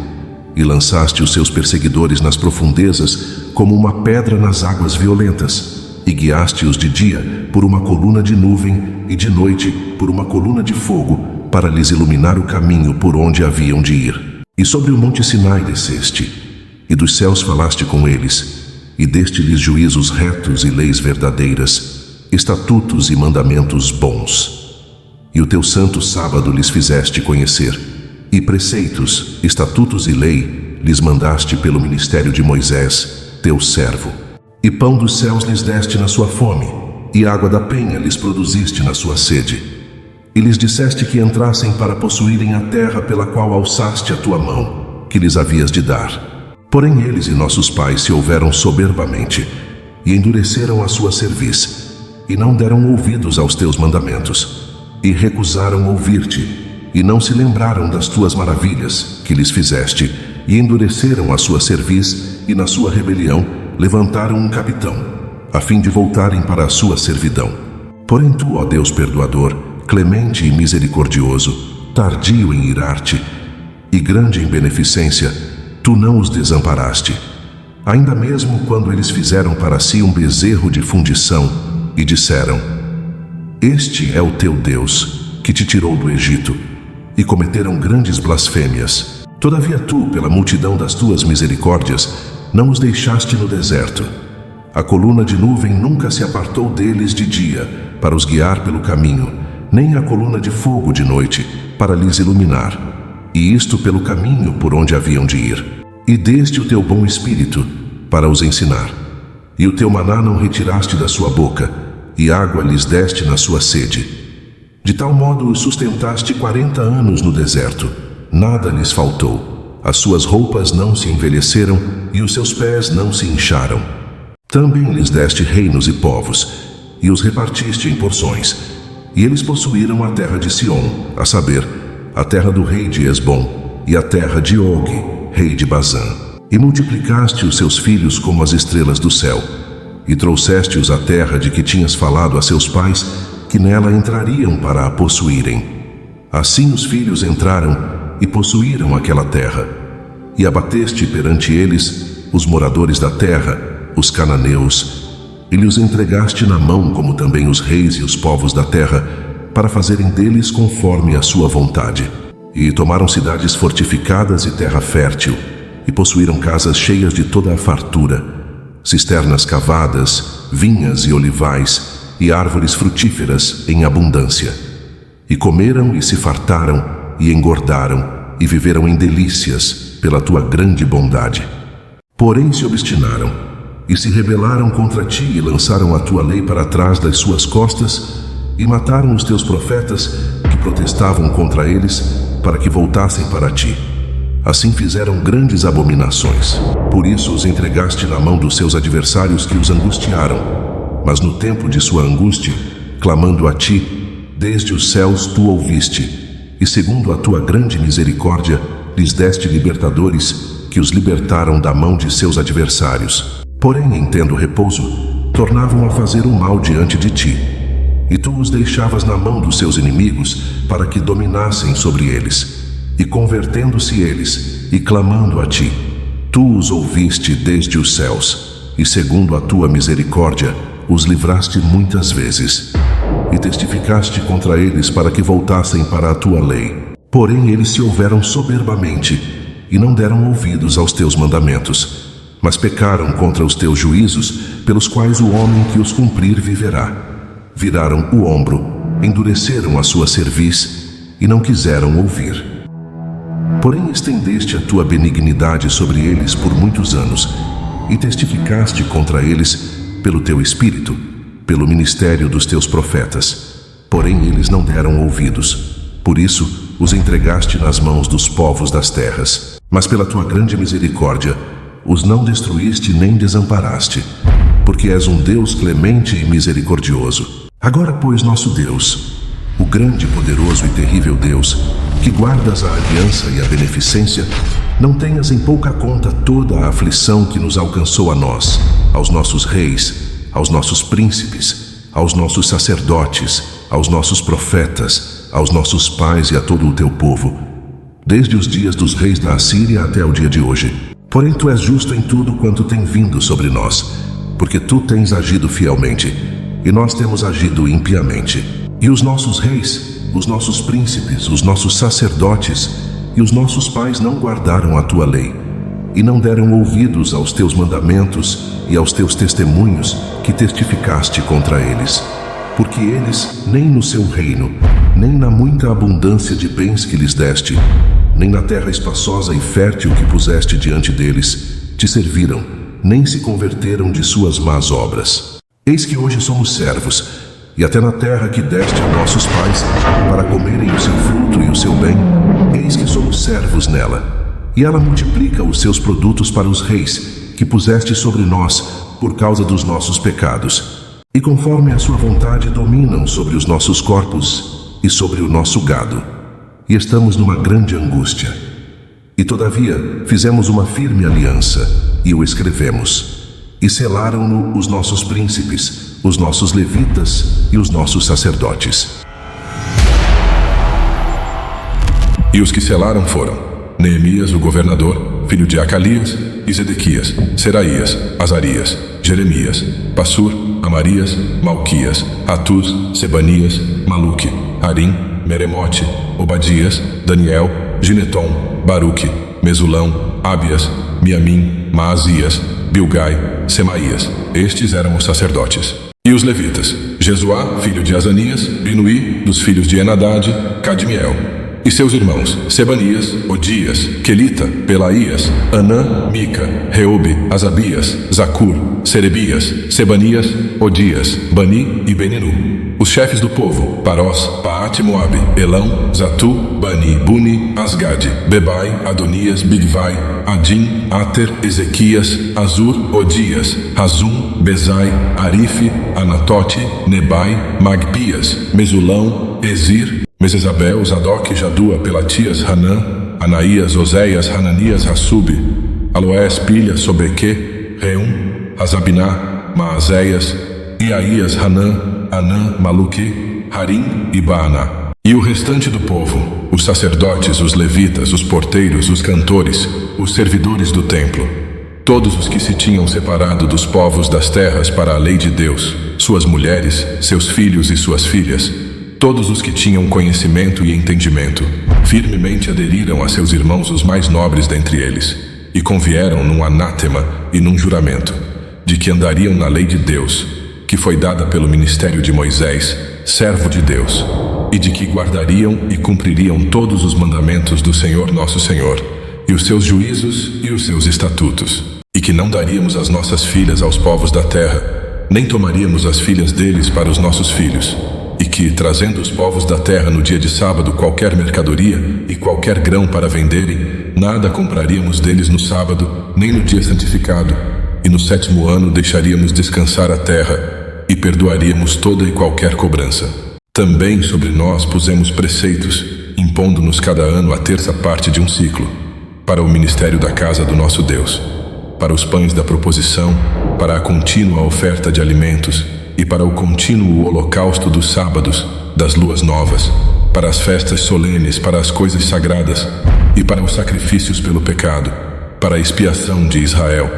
e lançaste os seus perseguidores nas profundezas, como uma pedra nas águas violentas, e guiaste-os de dia por uma coluna de nuvem, e de noite por uma coluna de fogo, para lhes iluminar o caminho por onde haviam de ir. E sobre o monte Sinai desceste, e dos céus falaste com eles, e deste-lhes juízos retos e leis verdadeiras, estatutos e mandamentos bons. E o teu santo sábado lhes fizeste conhecer, e preceitos, estatutos e lei lhes mandaste pelo ministério de Moisés, teu servo. E pão dos céus lhes deste na sua fome, e água da penha lhes produziste na sua sede. E lhes disseste que entrassem para possuírem a terra pela qual alçaste a tua mão, que lhes havias de dar. Porém eles e nossos pais se houveram soberbamente, e endureceram a sua cerviz, e não deram ouvidos aos teus mandamentos, e recusaram ouvir-te, e não se lembraram das tuas maravilhas que lhes fizeste, e endureceram a sua cerviz, e na sua rebelião levantaram um capitão, a fim de voltarem para a sua servidão. Porém tu, ó Deus perdoador, clemente e misericordioso, tardio em irar-te, e grande em beneficência, tu não os desamparaste. Ainda mesmo quando eles fizeram para si um bezerro de fundição, e disseram: Este é o teu Deus, que te tirou do Egito, e cometeram grandes blasfêmias. Todavia tu, pela multidão das tuas misericórdias, não os deixaste no deserto. A coluna de nuvem nunca se apartou deles de dia, para os guiar pelo caminho, nem a coluna de fogo de noite, para lhes iluminar, e isto pelo caminho por onde haviam de ir. E deste o teu bom espírito, para os ensinar. E o teu maná não retiraste da sua boca, e água lhes deste na sua sede. De tal modo os sustentaste 40 anos no deserto, nada lhes faltou. As suas roupas não se envelheceram, e os seus pés não se incharam. Também lhes deste reinos e povos, e os repartiste em porções. E eles possuíram a terra de Sion, a saber, a terra do rei de Esbom, e a terra de Og, rei de Bazã. E multiplicaste os seus filhos como as estrelas do céu, e trouxeste-os à terra de que tinhas falado a seus pais, que nela entrariam para a possuírem. Assim os filhos entraram e possuíram aquela terra, e abateste perante eles os moradores da terra, os cananeus, e lhes entregaste na mão, como também os reis e os povos da terra, para fazerem deles conforme a sua vontade. E tomaram cidades fortificadas e terra fértil, e possuíram casas cheias de toda a fartura, cisternas cavadas, vinhas e olivais, e árvores frutíferas em abundância. E comeram e se fartaram, e engordaram, e viveram em delícias pela tua grande bondade. Porém se obstinaram, e se rebelaram contra ti, e lançaram a tua lei para trás das suas costas, e mataram os teus profetas que protestavam contra eles, para que voltassem para ti. Assim fizeram grandes abominações. Por isso os entregaste na mão dos seus adversários que os angustiaram. Mas no tempo de sua angústia, clamando a ti, desde os céus tu ouviste, e segundo a tua grande misericórdia, lhes deste libertadores, que os libertaram da mão de seus adversários. Porém, em tendo repouso, tornavam a fazer o mal diante de ti, e tu os deixavas na mão dos seus inimigos, para que dominassem sobre eles. E convertendo-se eles, e clamando a ti, tu os ouviste desde os céus, e segundo a tua misericórdia, os livraste muitas vezes, e testificaste contra eles para que voltassem para a tua lei. Porém eles se houveram soberbamente, e não deram ouvidos aos teus mandamentos, mas pecaram contra os teus juízos, pelos quais o homem que os cumprir viverá. Viraram o ombro, endureceram a sua cerviz, e não quiseram ouvir. Porém estendeste a tua benignidade sobre eles por muitos anos, e testificaste contra eles pelo teu espírito, pelo ministério dos teus profetas. Porém eles não deram ouvidos. Por isso os entregaste nas mãos dos povos das terras. Mas pela tua grande misericórdia os não destruíste nem desamparaste, porque és um Deus clemente e misericordioso. Agora, pois, nosso Deus, o grande, poderoso e terrível Deus, que guardas a aliança e a beneficência, não tenhas em pouca conta toda a aflição que nos alcançou a nós, aos nossos reis, aos nossos príncipes, aos nossos sacerdotes, aos nossos profetas, aos nossos pais e a todo o teu povo, desde os dias dos reis da Assíria até o dia de hoje. Porém tu és justo em tudo quanto tem vindo sobre nós, porque tu tens agido fielmente, e nós temos agido impiamente. E os nossos reis, os nossos príncipes, os nossos sacerdotes e os nossos pais não guardaram a tua lei, e não deram ouvidos aos teus mandamentos e aos teus testemunhos que testificaste contra eles. Porque eles, nem no seu reino, nem na muita abundância de bens que lhes deste, nem na terra espaçosa e fértil que puseste diante deles, te serviram, nem se converteram de suas más obras. Eis que hoje somos servos, e até na terra que deste a nossos pais, para comerem o seu fruto e o seu bem, eis que somos servos nela. E ela multiplica os seus produtos para os reis, que puseste sobre nós, por causa dos nossos pecados. E conforme a sua vontade dominam sobre os nossos corpos e sobre o nosso gado. E estamos numa grande angústia. E todavia fizemos uma firme aliança, e o escrevemos. E selaram-no os nossos príncipes, os nossos levitas e os nossos sacerdotes. E os que selaram foram Neemias, o governador, filho de Acalias, e Zedequias, Seraías, Azarias, Jeremias, Passur, Amarias, Malquias, Atuz, Sebanias, Maluque, Harim, Meremote, Obadias, Daniel, Gineton, Baruque, Mesulão, Ábias, Miamim, Maasias, Bilgai, Semaías. Estes eram os sacerdotes. E os levitas: Jesuá, filho de Azanias, Binuí, dos filhos de Enadade, Cadmiel. E seus irmãos: Sebanias, Odias, Quelita, Pelaías, Anã, Mica, Reobe, Asabias, Zacur, Serebias, Sebanias, Odias, Bani e Beninu. Os chefes do povo: Parós, Paate Moabe, Elão, Zatu, Bani, Buni, Asgade, Bebai, Adonias, Bigvai, Adim, Ater, Ezequias, Azur, Odias, Razum, Bezai, Arife, Anatote, Nebai, Magpias, Mesulão, Ezir, Mesesabel, Zadok, Jadua, Pelatias, Hanã, Anaías, Oséias, Hananias, Hassub, Aloés, Pilha, Sobeque, Reum, Azabiná, Maazéias, Iaías, Hanã, Anã, Maluque, Harim e Baaná. E o restante do povo, os sacerdotes, os levitas, os porteiros, os cantores, os servidores do templo, todos os que se tinham separado dos povos das terras para a lei de Deus, suas mulheres, seus filhos e suas filhas, todos os que tinham conhecimento e entendimento, firmemente aderiram a seus irmãos os mais nobres dentre eles, e convieram num anátema e num juramento, de que andariam na lei de Deus, que foi dada pelo ministério de Moisés, servo de Deus, e de que guardariam e cumpririam todos os mandamentos do Senhor nosso Senhor, e os seus juízos e os seus estatutos, e que não daríamos as nossas filhas aos povos da terra, nem tomaríamos as filhas deles para os nossos filhos, e que, trazendo os povos da terra no dia de sábado qualquer mercadoria e qualquer grão para venderem, nada compraríamos deles no sábado, nem no dia santificado, e no 7º ano deixaríamos descansar a terra, e perdoaríamos toda e qualquer cobrança. Também sobre nós pusemos preceitos, impondo-nos cada ano a 1/3 parte de um ciclo, para o ministério da casa do nosso Deus, para os pães da proposição, para a contínua oferta de alimentos, e para o contínuo holocausto dos sábados, das luas novas, para as festas solenes, para as coisas sagradas, e para os sacrifícios pelo pecado, para a expiação de Israel,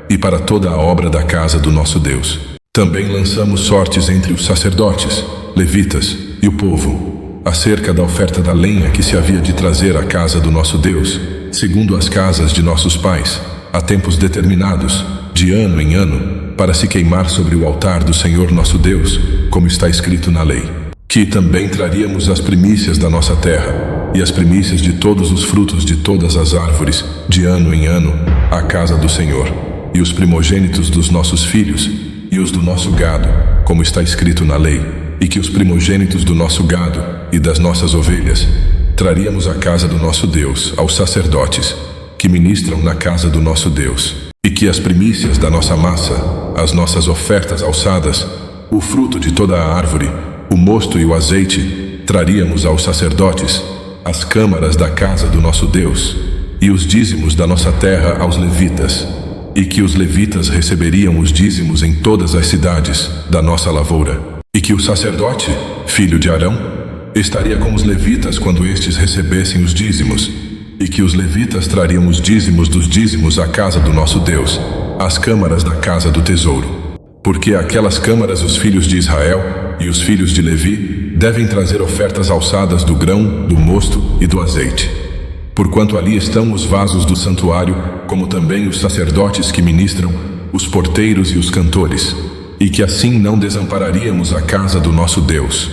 e para toda a obra da casa do nosso Deus. Também lançamos sortes entre os sacerdotes, levitas e o povo, acerca da oferta da lenha que se havia de trazer à casa do nosso Deus, segundo as casas de nossos pais, a tempos determinados, de ano em ano, para se queimar sobre o altar do Senhor nosso Deus, como está escrito na lei. Que também traríamos as primícias da nossa terra, e as primícias de todos os frutos de todas as árvores, de ano em ano, à casa do Senhor, e os primogênitos dos nossos filhos, e os do nosso gado, como está escrito na lei, e que os primogênitos do nosso gado e das nossas ovelhas traríamos à casa do nosso Deus, aos sacerdotes, que ministram na casa do nosso Deus, e que as primícias da nossa massa, as nossas ofertas alçadas, o fruto de toda a árvore, o mosto e o azeite, traríamos aos sacerdotes, as câmaras da casa do nosso Deus, e os dízimos da nossa terra aos levitas, e que os levitas receberiam os dízimos em todas as cidades da nossa lavoura, e que o sacerdote, filho de Arão, estaria com os levitas quando estes recebessem os dízimos, e que os levitas trariam os dízimos dos dízimos à casa do nosso Deus, às câmaras da casa do tesouro. Porque aquelas câmaras os filhos de Israel e os filhos de Levi devem trazer ofertas alçadas do grão, do mosto e do azeite. Porquanto ali estão os vasos do santuário, como também os sacerdotes que ministram, os porteiros e os cantores, e que assim não desampararíamos a casa do nosso Deus.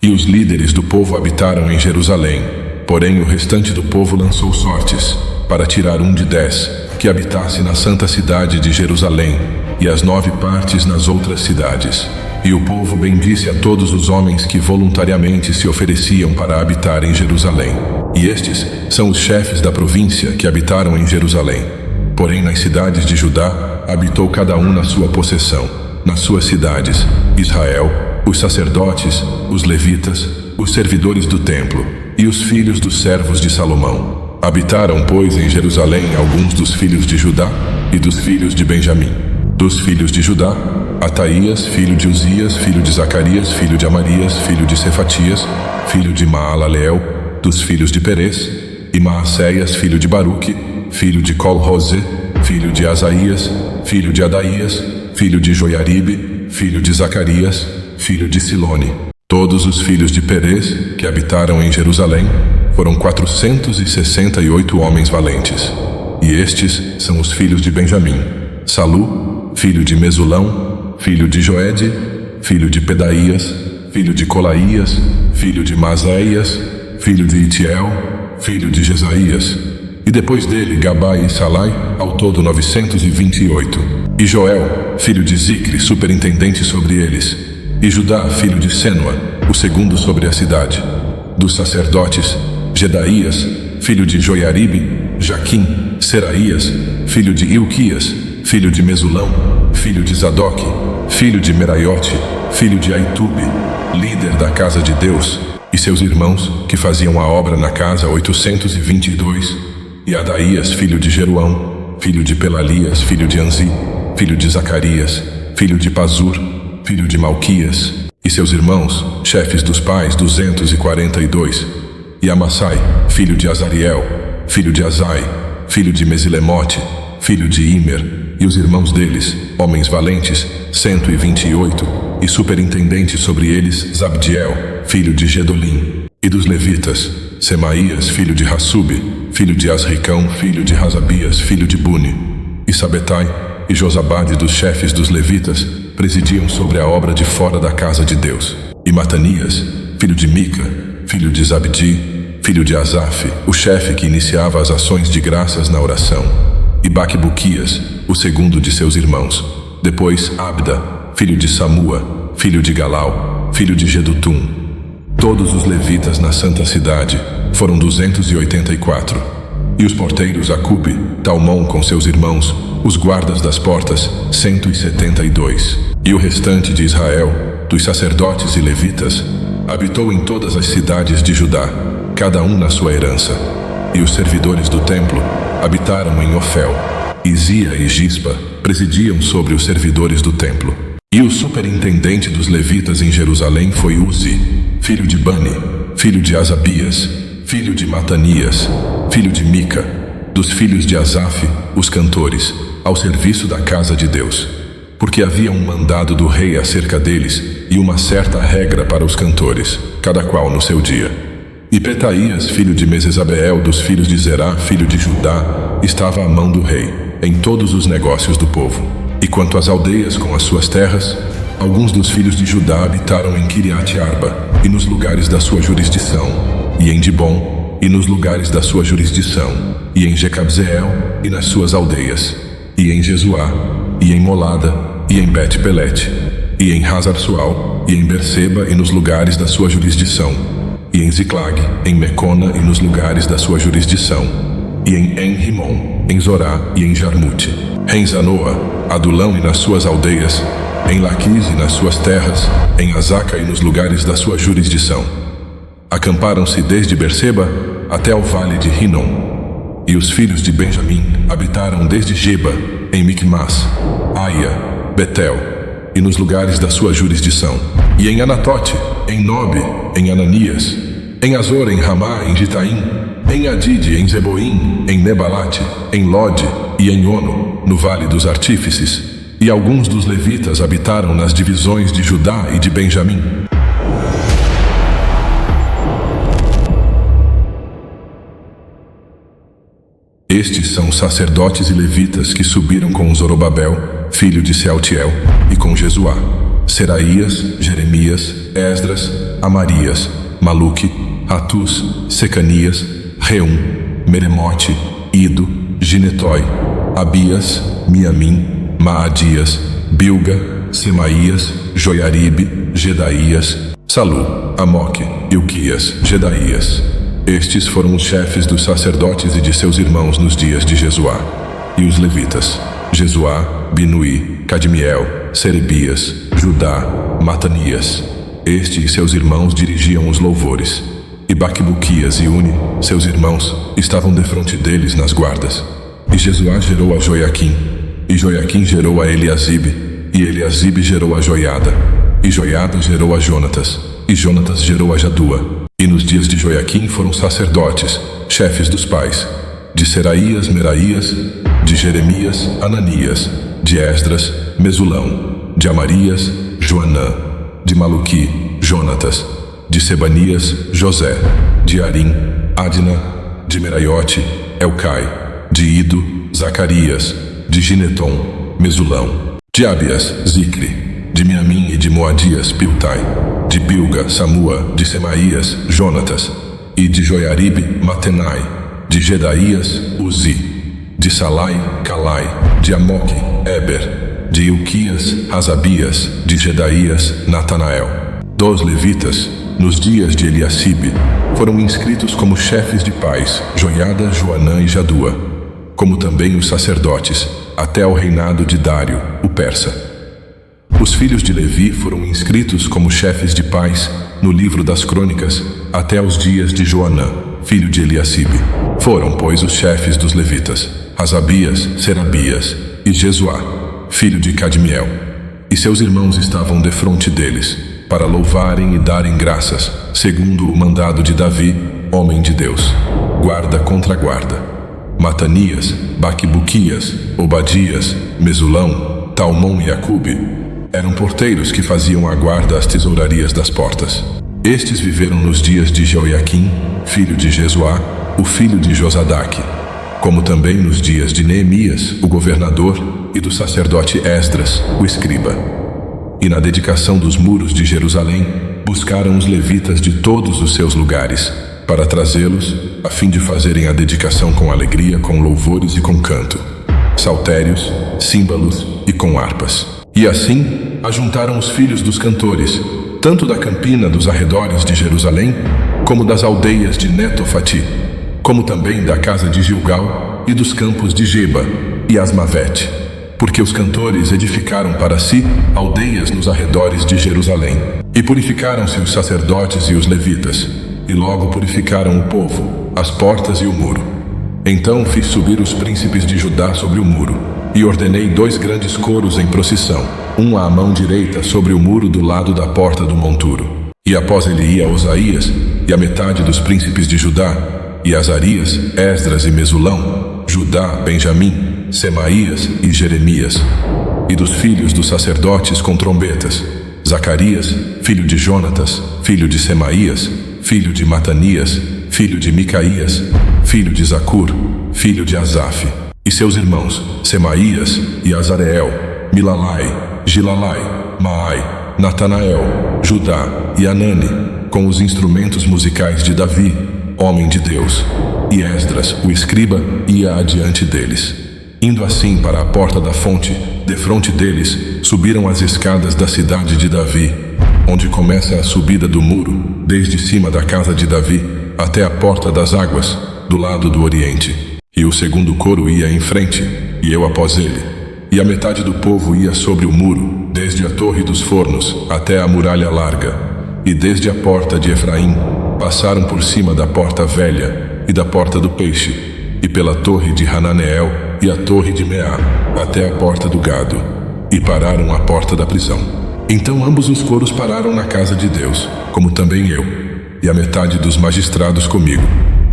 E os líderes do povo habitaram em Jerusalém, porém o restante do povo lançou sortes, para tirar 1 de 10, que habitasse na santa cidade de Jerusalém, e as 9 partes nas outras cidades. E o povo bendisse a todos os homens que voluntariamente se ofereciam para habitar em Jerusalém. E estes são os chefes da província que habitaram em Jerusalém. Porém nas cidades de Judá habitou cada um na sua possessão, nas suas cidades, Israel, os sacerdotes, os levitas, os servidores do templo e os filhos dos servos de Salomão. Habitaram, pois, em Jerusalém alguns dos filhos de Judá e dos filhos de Benjamim. Dos filhos de Judá, Ataías, filho de Uzias, filho de Zacarias, filho de Amarias, filho de Cefatias, filho de Maalaleel, dos filhos de Perez, e Maacéias, filho de Baruque, filho de Col-Rose, filho de Asaías, filho de Adaías, filho de Joiaribe, filho de Zacarias, filho de Silone. Todos os filhos de Perez, que habitaram em Jerusalém, foram 468 homens valentes. E estes são os filhos de Benjamim: Salu, filho de Mesulão, filho de Joede, filho de Pedaías, filho de Colaías, filho de Maséias, filho de Itiel, filho de Jesaías. E depois dele Gabai e Salai, ao todo 928. E Joel, filho de Zicre, superintendente sobre eles. E Judá, filho de Sênua, o segundo sobre a cidade. Dos sacerdotes, Gedaías, filho de Joiaribe, Jaquim, Seraías, filho de Ilquias, filho de Mesulão, filho de Zadoque, filho de Meraiote, filho de Aitube, líder da casa de Deus, e seus irmãos, que faziam a obra na casa, 822, e Adaías, filho de Jeruão, filho de Pelalias, filho de Anzi, filho de Zacarias, filho de Pazur, filho de Malquias, e seus irmãos, chefes dos pais, 242, e Amassai, filho de Azariel, filho de Azai, filho de Mesilemote, filho de Imer, e os irmãos deles, homens valentes, 128, e superintendente sobre eles, Zabdiel, filho de Gedolim. E dos levitas, Semaías, filho de Hassube, filho de Asricão, filho de Razabias, filho de Buni. E Sabetai e Josabade, dos chefes dos levitas, presidiam sobre a obra de fora da casa de Deus. E Matanias, filho de Mica, filho de Zabdi, filho de Asaf, o chefe que iniciava as ações de graças na oração. E Baquebuquias, o segundo de seus irmãos. Depois Abda, filho de Samua, filho de Galau, filho de Gedutum. Todos os levitas na santa cidade foram 284. E os porteiros Acube, Talmon com seus irmãos, os guardas das portas, 172. E o restante de Israel, dos sacerdotes e levitas, habitou em todas as cidades de Judá, cada um na sua herança. E os servidores do templo habitaram em Ofel. Izia e Gispa presidiam sobre os servidores do templo. E o superintendente dos levitas em Jerusalém foi Uzi, filho de Bani, filho de Asabias, filho de Matanias, filho de Mica, dos filhos de Asaf, os cantores, ao serviço da casa de Deus. Porque havia um mandado do rei acerca deles e uma certa regra para os cantores, cada qual no seu dia. E Petaías, filho de Mesesabeel, dos filhos de Zerá, filho de Judá, estava à mão do rei, em todos os negócios do povo. E quanto às aldeias com as suas terras, alguns dos filhos de Judá habitaram em Kiriat Arba e nos lugares da sua jurisdição, e em Dibom, e nos lugares da sua jurisdição, e em Jecabzeel, e nas suas aldeias, e em Jesuá, e em Molada, e em Bet-Pelete, e em Hazar-Sual, e em Berseba, e nos lugares da sua jurisdição, e em Ziclag, em Mecona, e nos lugares da sua jurisdição, e em En-Rimon, em Zorá, e em Jarmute, em Zanoa, Adulão e nas suas aldeias, em Laquis e nas suas terras, em Azaca e nos lugares da sua jurisdição. Acamparam-se desde Berseba até ao vale de Rinom. E os filhos de Benjamim habitaram desde Geba, em Micmas, Aia, Betel, e nos lugares da sua jurisdição. E em Anatote, em Nobe, em Ananias, em Azor, em Ramá, em Gitaim, em Adide, em Zeboim, em Nebalate, em Lode e em Ono, no vale dos artífices. E alguns dos levitas habitaram nas divisões de Judá e de Benjamim. Estes são os sacerdotes e levitas que subiram com Zorobabel, filho de Sealtiel, e com Jesuá, Seraías, Jeremias, Esdras, Amarias, Maluque, Hatus, Secanias, Reum, Meremote, Ido, Ginetói, Abias, Miamim, Maadias, Bilga, Semaías, Joiaribe, Gedaías, Salu, Amoque, Ilquias, Gedaías. Estes foram os chefes dos sacerdotes e de seus irmãos nos dias de Jesuá. E os levitas: Jesuá, Binuí, Cadmiel, Serebias, Judá, Matanias. Este e seus irmãos dirigiam os louvores. E Baquibuquias e Uni, seus irmãos, estavam defronte deles nas guardas. E Jesuá gerou a Joiaquim, e Joiaquim gerou a Eliasibe, e Eliasibe gerou a Joiada, e Joiada gerou a Jonatas, e Jonatas gerou a Jadua. E nos dias de Joiaquim foram sacerdotes, chefes dos pais, de Seraías, Meraías, de Jeremias, Ananias, de Esdras, Mesulão, de Amarias, Joanã, de Maluqui, Jonatas, de Sebanias, José, de Arim, Adna, de Meraiote, Elcai, de Ido, Zacarias, de Gineton, Mesulão, de Abias, Zicre, de Miamim e de Moadias, Piltai, de Bilga, Samua, de Semaías, Jonatas, e de Joiaribe, Matenai, de Gedaías, Uzi, de Salai, Calai, de Amoque, Eber, de Ilquias, Azabias, de Gedaías, Natanael. Dos levitas, nos dias de Eliasibe, foram inscritos como chefes de pais Joiada, Joanã e Jadua, como também os sacerdotes, até ao reinado de Dário, o persa. Os filhos de Levi foram inscritos como chefes de pais no livro das crônicas até aos dias de Joanã, filho de Eliasibe. Foram, pois, os chefes dos levitas, Azabias, Serabias e Jesuá, filho de Cadmiel. E seus irmãos estavam defronte deles, para louvarem e darem graças, segundo o mandado de Davi, homem de Deus, guarda contra guarda. Matanias, Baquibuquias, Obadias, Mesulão, Talmon e Acube eram porteiros que faziam a guarda às tesourarias das portas. Estes viveram nos dias de Joiaquim, filho de Jesuá, o filho de Josadaque, como também nos dias de Neemias, o governador, e do sacerdote Esdras, o escriba. E na dedicação dos muros de Jerusalém, buscaram os levitas de todos os seus lugares, para trazê-los, a fim de fazerem a dedicação com alegria, com louvores e com canto, saltérios, símbalos e com harpas. E assim, ajuntaram os filhos dos cantores, tanto da campina dos arredores de Jerusalém, como das aldeias de Netofati, como também da casa de Gilgal e dos campos de Geba e Asmavete, porque os cantores edificaram para si aldeias nos arredores de Jerusalém. E purificaram-se os sacerdotes e os levitas, e logo purificaram o povo, as portas e o muro. Então fiz subir os príncipes de Judá sobre o muro, e ordenei 2 grandes coros em procissão, um à mão direita sobre o muro do lado da porta do monturo. E após ele ia Osaías, e a metade dos príncipes de Judá, e Azarias, Esdras e Mesulão, Judá, Benjamim, Semaías e Jeremias, e dos filhos dos sacerdotes com trombetas, Zacarias, filho de Jonatas, filho de Semaías, filho de Matanias, filho de Micaías, filho de Zacur, filho de Asaf, e seus irmãos, Semaías e Azareel, Milalai, Gilalai, Maai, Natanael, Judá e Anani, com os instrumentos musicais de Davi, homem de Deus, e Esdras, o escriba, ia adiante deles. Indo assim para a porta da fonte, defronte deles, subiram as escadas da cidade de Davi, onde começa a subida do muro, desde cima da casa de Davi, até a porta das águas, do lado do oriente. E o segundo coro ia em frente, e eu após ele. E a metade do povo ia sobre o muro, desde a torre dos fornos até a muralha larga. E desde a porta de Efraim, passaram por cima da porta velha e da porta do peixe, e pela torre de Hananeel e a torre de Meá, até a porta do gado, e pararam à porta da prisão. Então ambos os coros pararam na casa de Deus, como também eu, e a metade dos magistrados comigo,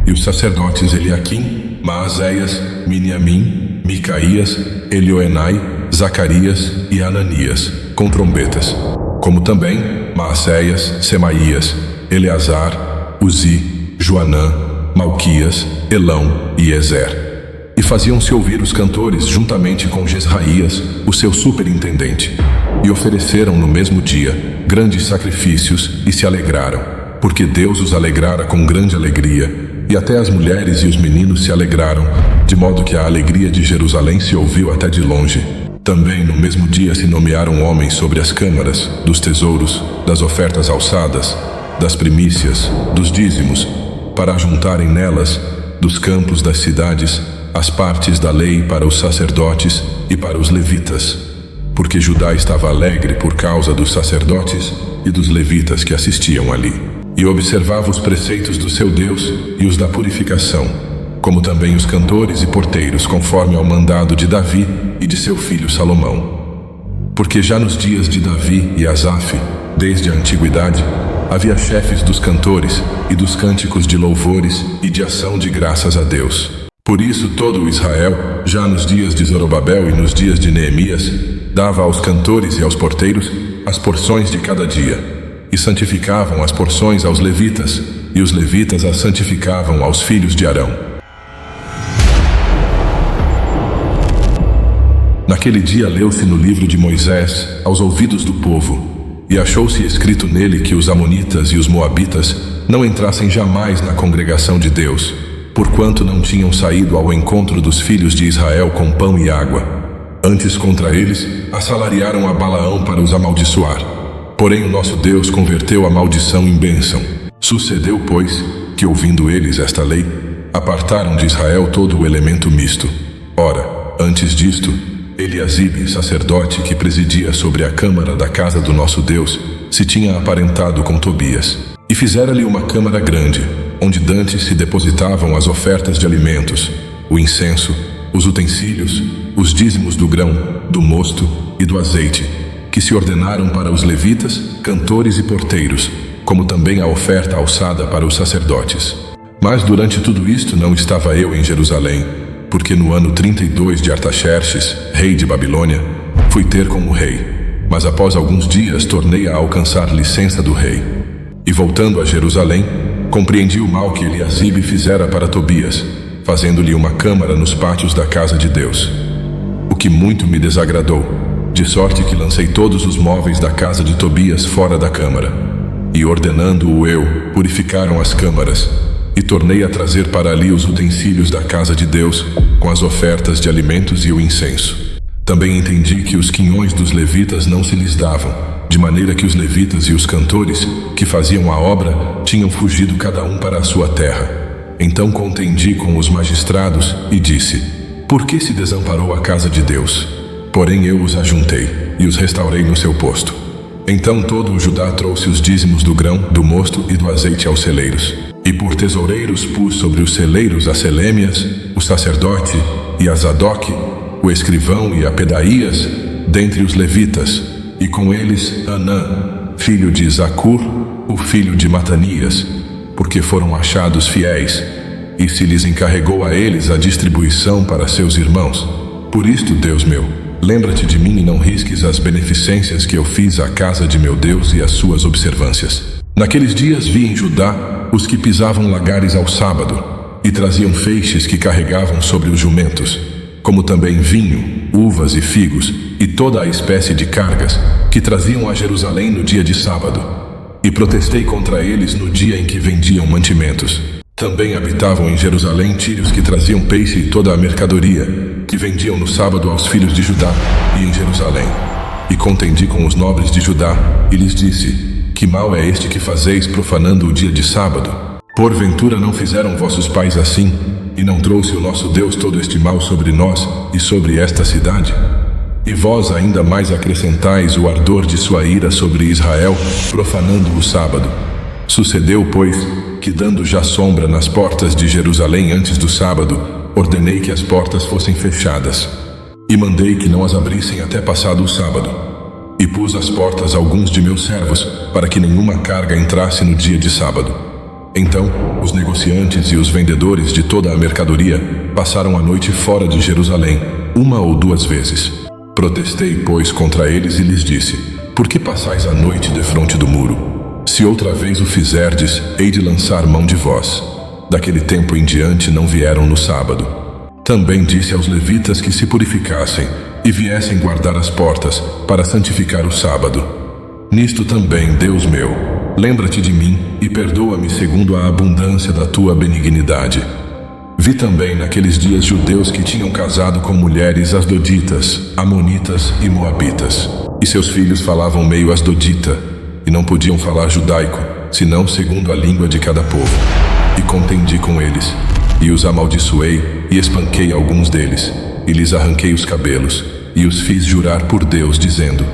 e os sacerdotes Eliaquim, Maazéias, Miniamim, Micaías, Elioenai, Zacarias e Ananias, com trombetas, como também Maacéias, Semaías, Eleazar, Uzi, Joanã, Malquias, Elão e Ezer. E faziam-se ouvir os cantores juntamente com Jesraías, o seu superintendente. E ofereceram no mesmo dia grandes sacrifícios e se alegraram, porque Deus os alegrara com grande alegria. E até as mulheres e os meninos se alegraram, de modo que a alegria de Jerusalém se ouviu até de longe. Também no mesmo dia se nomearam homens sobre as câmaras, dos tesouros, das ofertas alçadas, das primícias, dos dízimos, para ajuntarem nelas, dos campos das cidades, as partes da lei para os sacerdotes e para os levitas. Porque Judá estava alegre por causa dos sacerdotes e dos levitas que assistiam ali. E observava os preceitos do seu Deus e os da purificação, como também os cantores e porteiros, conforme ao mandado de Davi e de seu filho Salomão. Porque já nos dias de Davi e Asaf, desde a antiguidade, havia chefes dos cantores e dos cânticos de louvores e de ação de graças a Deus. Por isso todo o Israel, já nos dias de Zorobabel e nos dias de Neemias, dava aos cantores e aos porteiros as porções de cada dia, e santificavam as porções aos levitas, e os levitas as santificavam aos filhos de Arão. Naquele dia leu-se no livro de Moisés aos ouvidos do povo, e achou-se escrito nele que os amonitas e os moabitas não entrassem jamais na congregação de Deus, porquanto não tinham saído ao encontro dos filhos de Israel com pão e água. Antes contra eles assalariaram a Balaão para os amaldiçoar. Porém o nosso Deus converteu a maldição em bênção. Sucedeu, pois, que ouvindo eles esta lei, apartaram de Israel todo o elemento misto. Ora, antes disto, Eliasibe, sacerdote que presidia sobre a câmara da casa do nosso Deus, se tinha aparentado com Tobias. E fizera-lhe uma câmara grande, onde dantes se depositavam as ofertas de alimentos, o incenso, os utensílios, os dízimos do grão, do mosto e do azeite, que se ordenaram para os levitas, cantores e porteiros, como também a oferta alçada para os sacerdotes. Mas durante tudo isto não estava eu em Jerusalém, porque no ano 32 de Artaxerxes, rei de Babilônia, fui ter com o rei. Mas após alguns dias tornei a alcançar licença do rei. E voltando a Jerusalém, compreendi o mal que Eliasibe fizera para Tobias, fazendo-lhe uma câmara nos pátios da casa de Deus. O que muito me desagradou, de sorte que lancei todos os móveis da casa de Tobias fora da câmara. E ordenando-o eu, purificaram as câmaras, e tornei a trazer para ali os utensílios da casa de Deus, com as ofertas de alimentos e o incenso. Também entendi que os quinhões dos levitas não se lhes davam, de maneira que os levitas e os cantores, que faziam a obra, tinham fugido cada um para a sua terra. Então contendi com os magistrados e disse: por que se desamparou a casa de Deus? Porém eu os ajuntei, e os restaurei no seu posto. Então todo o Judá trouxe os dízimos do grão, do mosto e do azeite aos celeiros. E por tesoureiros pus sobre os celeiros a Selêmias, o sacerdote, e a Zadok, o escrivão, e a Pedaías, dentre os levitas, e com eles Anã, filho de Zacur, o filho de Matanias, porque foram achados fiéis, e se lhes encarregou a eles a distribuição para seus irmãos. Por isto, Deus meu, lembra-te de mim e não risques as beneficências que eu fiz à casa de meu Deus e as suas observâncias. Naqueles dias vi em Judá os que pisavam lagares ao sábado, e traziam feixes que carregavam sobre os jumentos, como também vinho, uvas e figos, e toda a espécie de cargas, que traziam a Jerusalém no dia de sábado. E protestei contra eles no dia em que vendiam mantimentos. Também habitavam em Jerusalém tírios que traziam peixe e toda a mercadoria, que vendiam no sábado aos filhos de Judá e em Jerusalém. E contendi com os nobres de Judá, e lhes disse: que mal é este que fazeis profanando o dia de sábado? Porventura não fizeram vossos pais assim, e não trouxe o nosso Deus todo este mal sobre nós e sobre esta cidade? E vós ainda mais acrescentais o ardor de sua ira sobre Israel, profanando o sábado. Sucedeu, pois, que dando já sombra nas portas de Jerusalém antes do sábado, ordenei que as portas fossem fechadas, e mandei que não as abrissem até passado o sábado. E pus às portas alguns de meus servos, para que nenhuma carga entrasse no dia de sábado. Então, os negociantes e os vendedores de toda a mercadoria passaram a noite fora de Jerusalém, 1 ou 2 vezes. Protestei, pois, contra eles e lhes disse: por que passais a noite defronte do muro? Se outra vez o fizerdes, hei de lançar mão de vós. Daquele tempo em diante não vieram no sábado. Também disse aos levitas que se purificassem e viessem guardar as portas para santificar o sábado. Nisto também, Deus meu, lembra-te de mim e perdoa-me segundo a abundância da tua benignidade. Vi também naqueles dias judeus que tinham casado com mulheres asdoditas, amonitas e moabitas, e seus filhos falavam meio asdodita, e não podiam falar judaico, senão segundo a língua de cada povo. E contendi com eles, e os amaldiçoei, e espanquei alguns deles, e lhes arranquei os cabelos, e os fiz jurar por Deus, dizendo: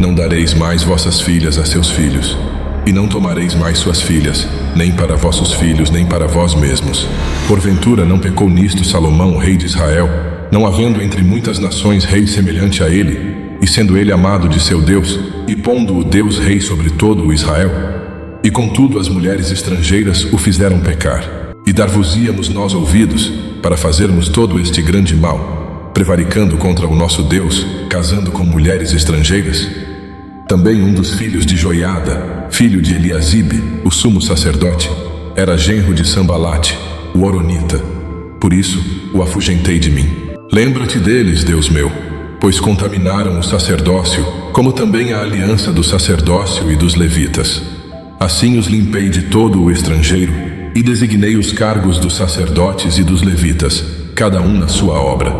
não dareis mais vossas filhas a seus filhos, e não tomareis mais suas filhas, nem para vossos filhos, nem para vós mesmos. Porventura não pecou nisto Salomão, rei de Israel, não havendo entre muitas nações rei semelhante a ele, e sendo ele amado de seu Deus, e pondo o Deus rei sobre todo o Israel? E contudo as mulheres estrangeiras o fizeram pecar, e dar-vos-íamos nós ouvidos, para fazermos todo este grande mal, prevaricando contra o nosso Deus, casando com mulheres estrangeiras? Também um dos filhos de Joiada, filho de Eliasibe, o sumo sacerdote, era genro de Sambalate, o horonita. Por isso o afugentei de mim. Lembra-te deles, Deus meu, pois contaminaram o sacerdócio, como também a aliança do sacerdócio e dos levitas. Assim os limpei de todo o estrangeiro, e designei os cargos dos sacerdotes e dos levitas, cada um na sua obra.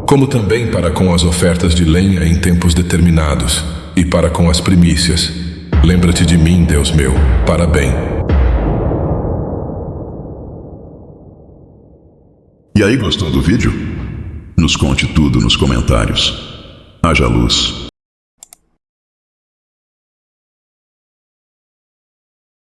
Como também para com as ofertas de lenha em tempos determinados, e para com as primícias. Lembra-te de mim, Deus meu, para bem.
E aí, gostou do vídeo? Nos conte tudo nos comentários. Haja luz.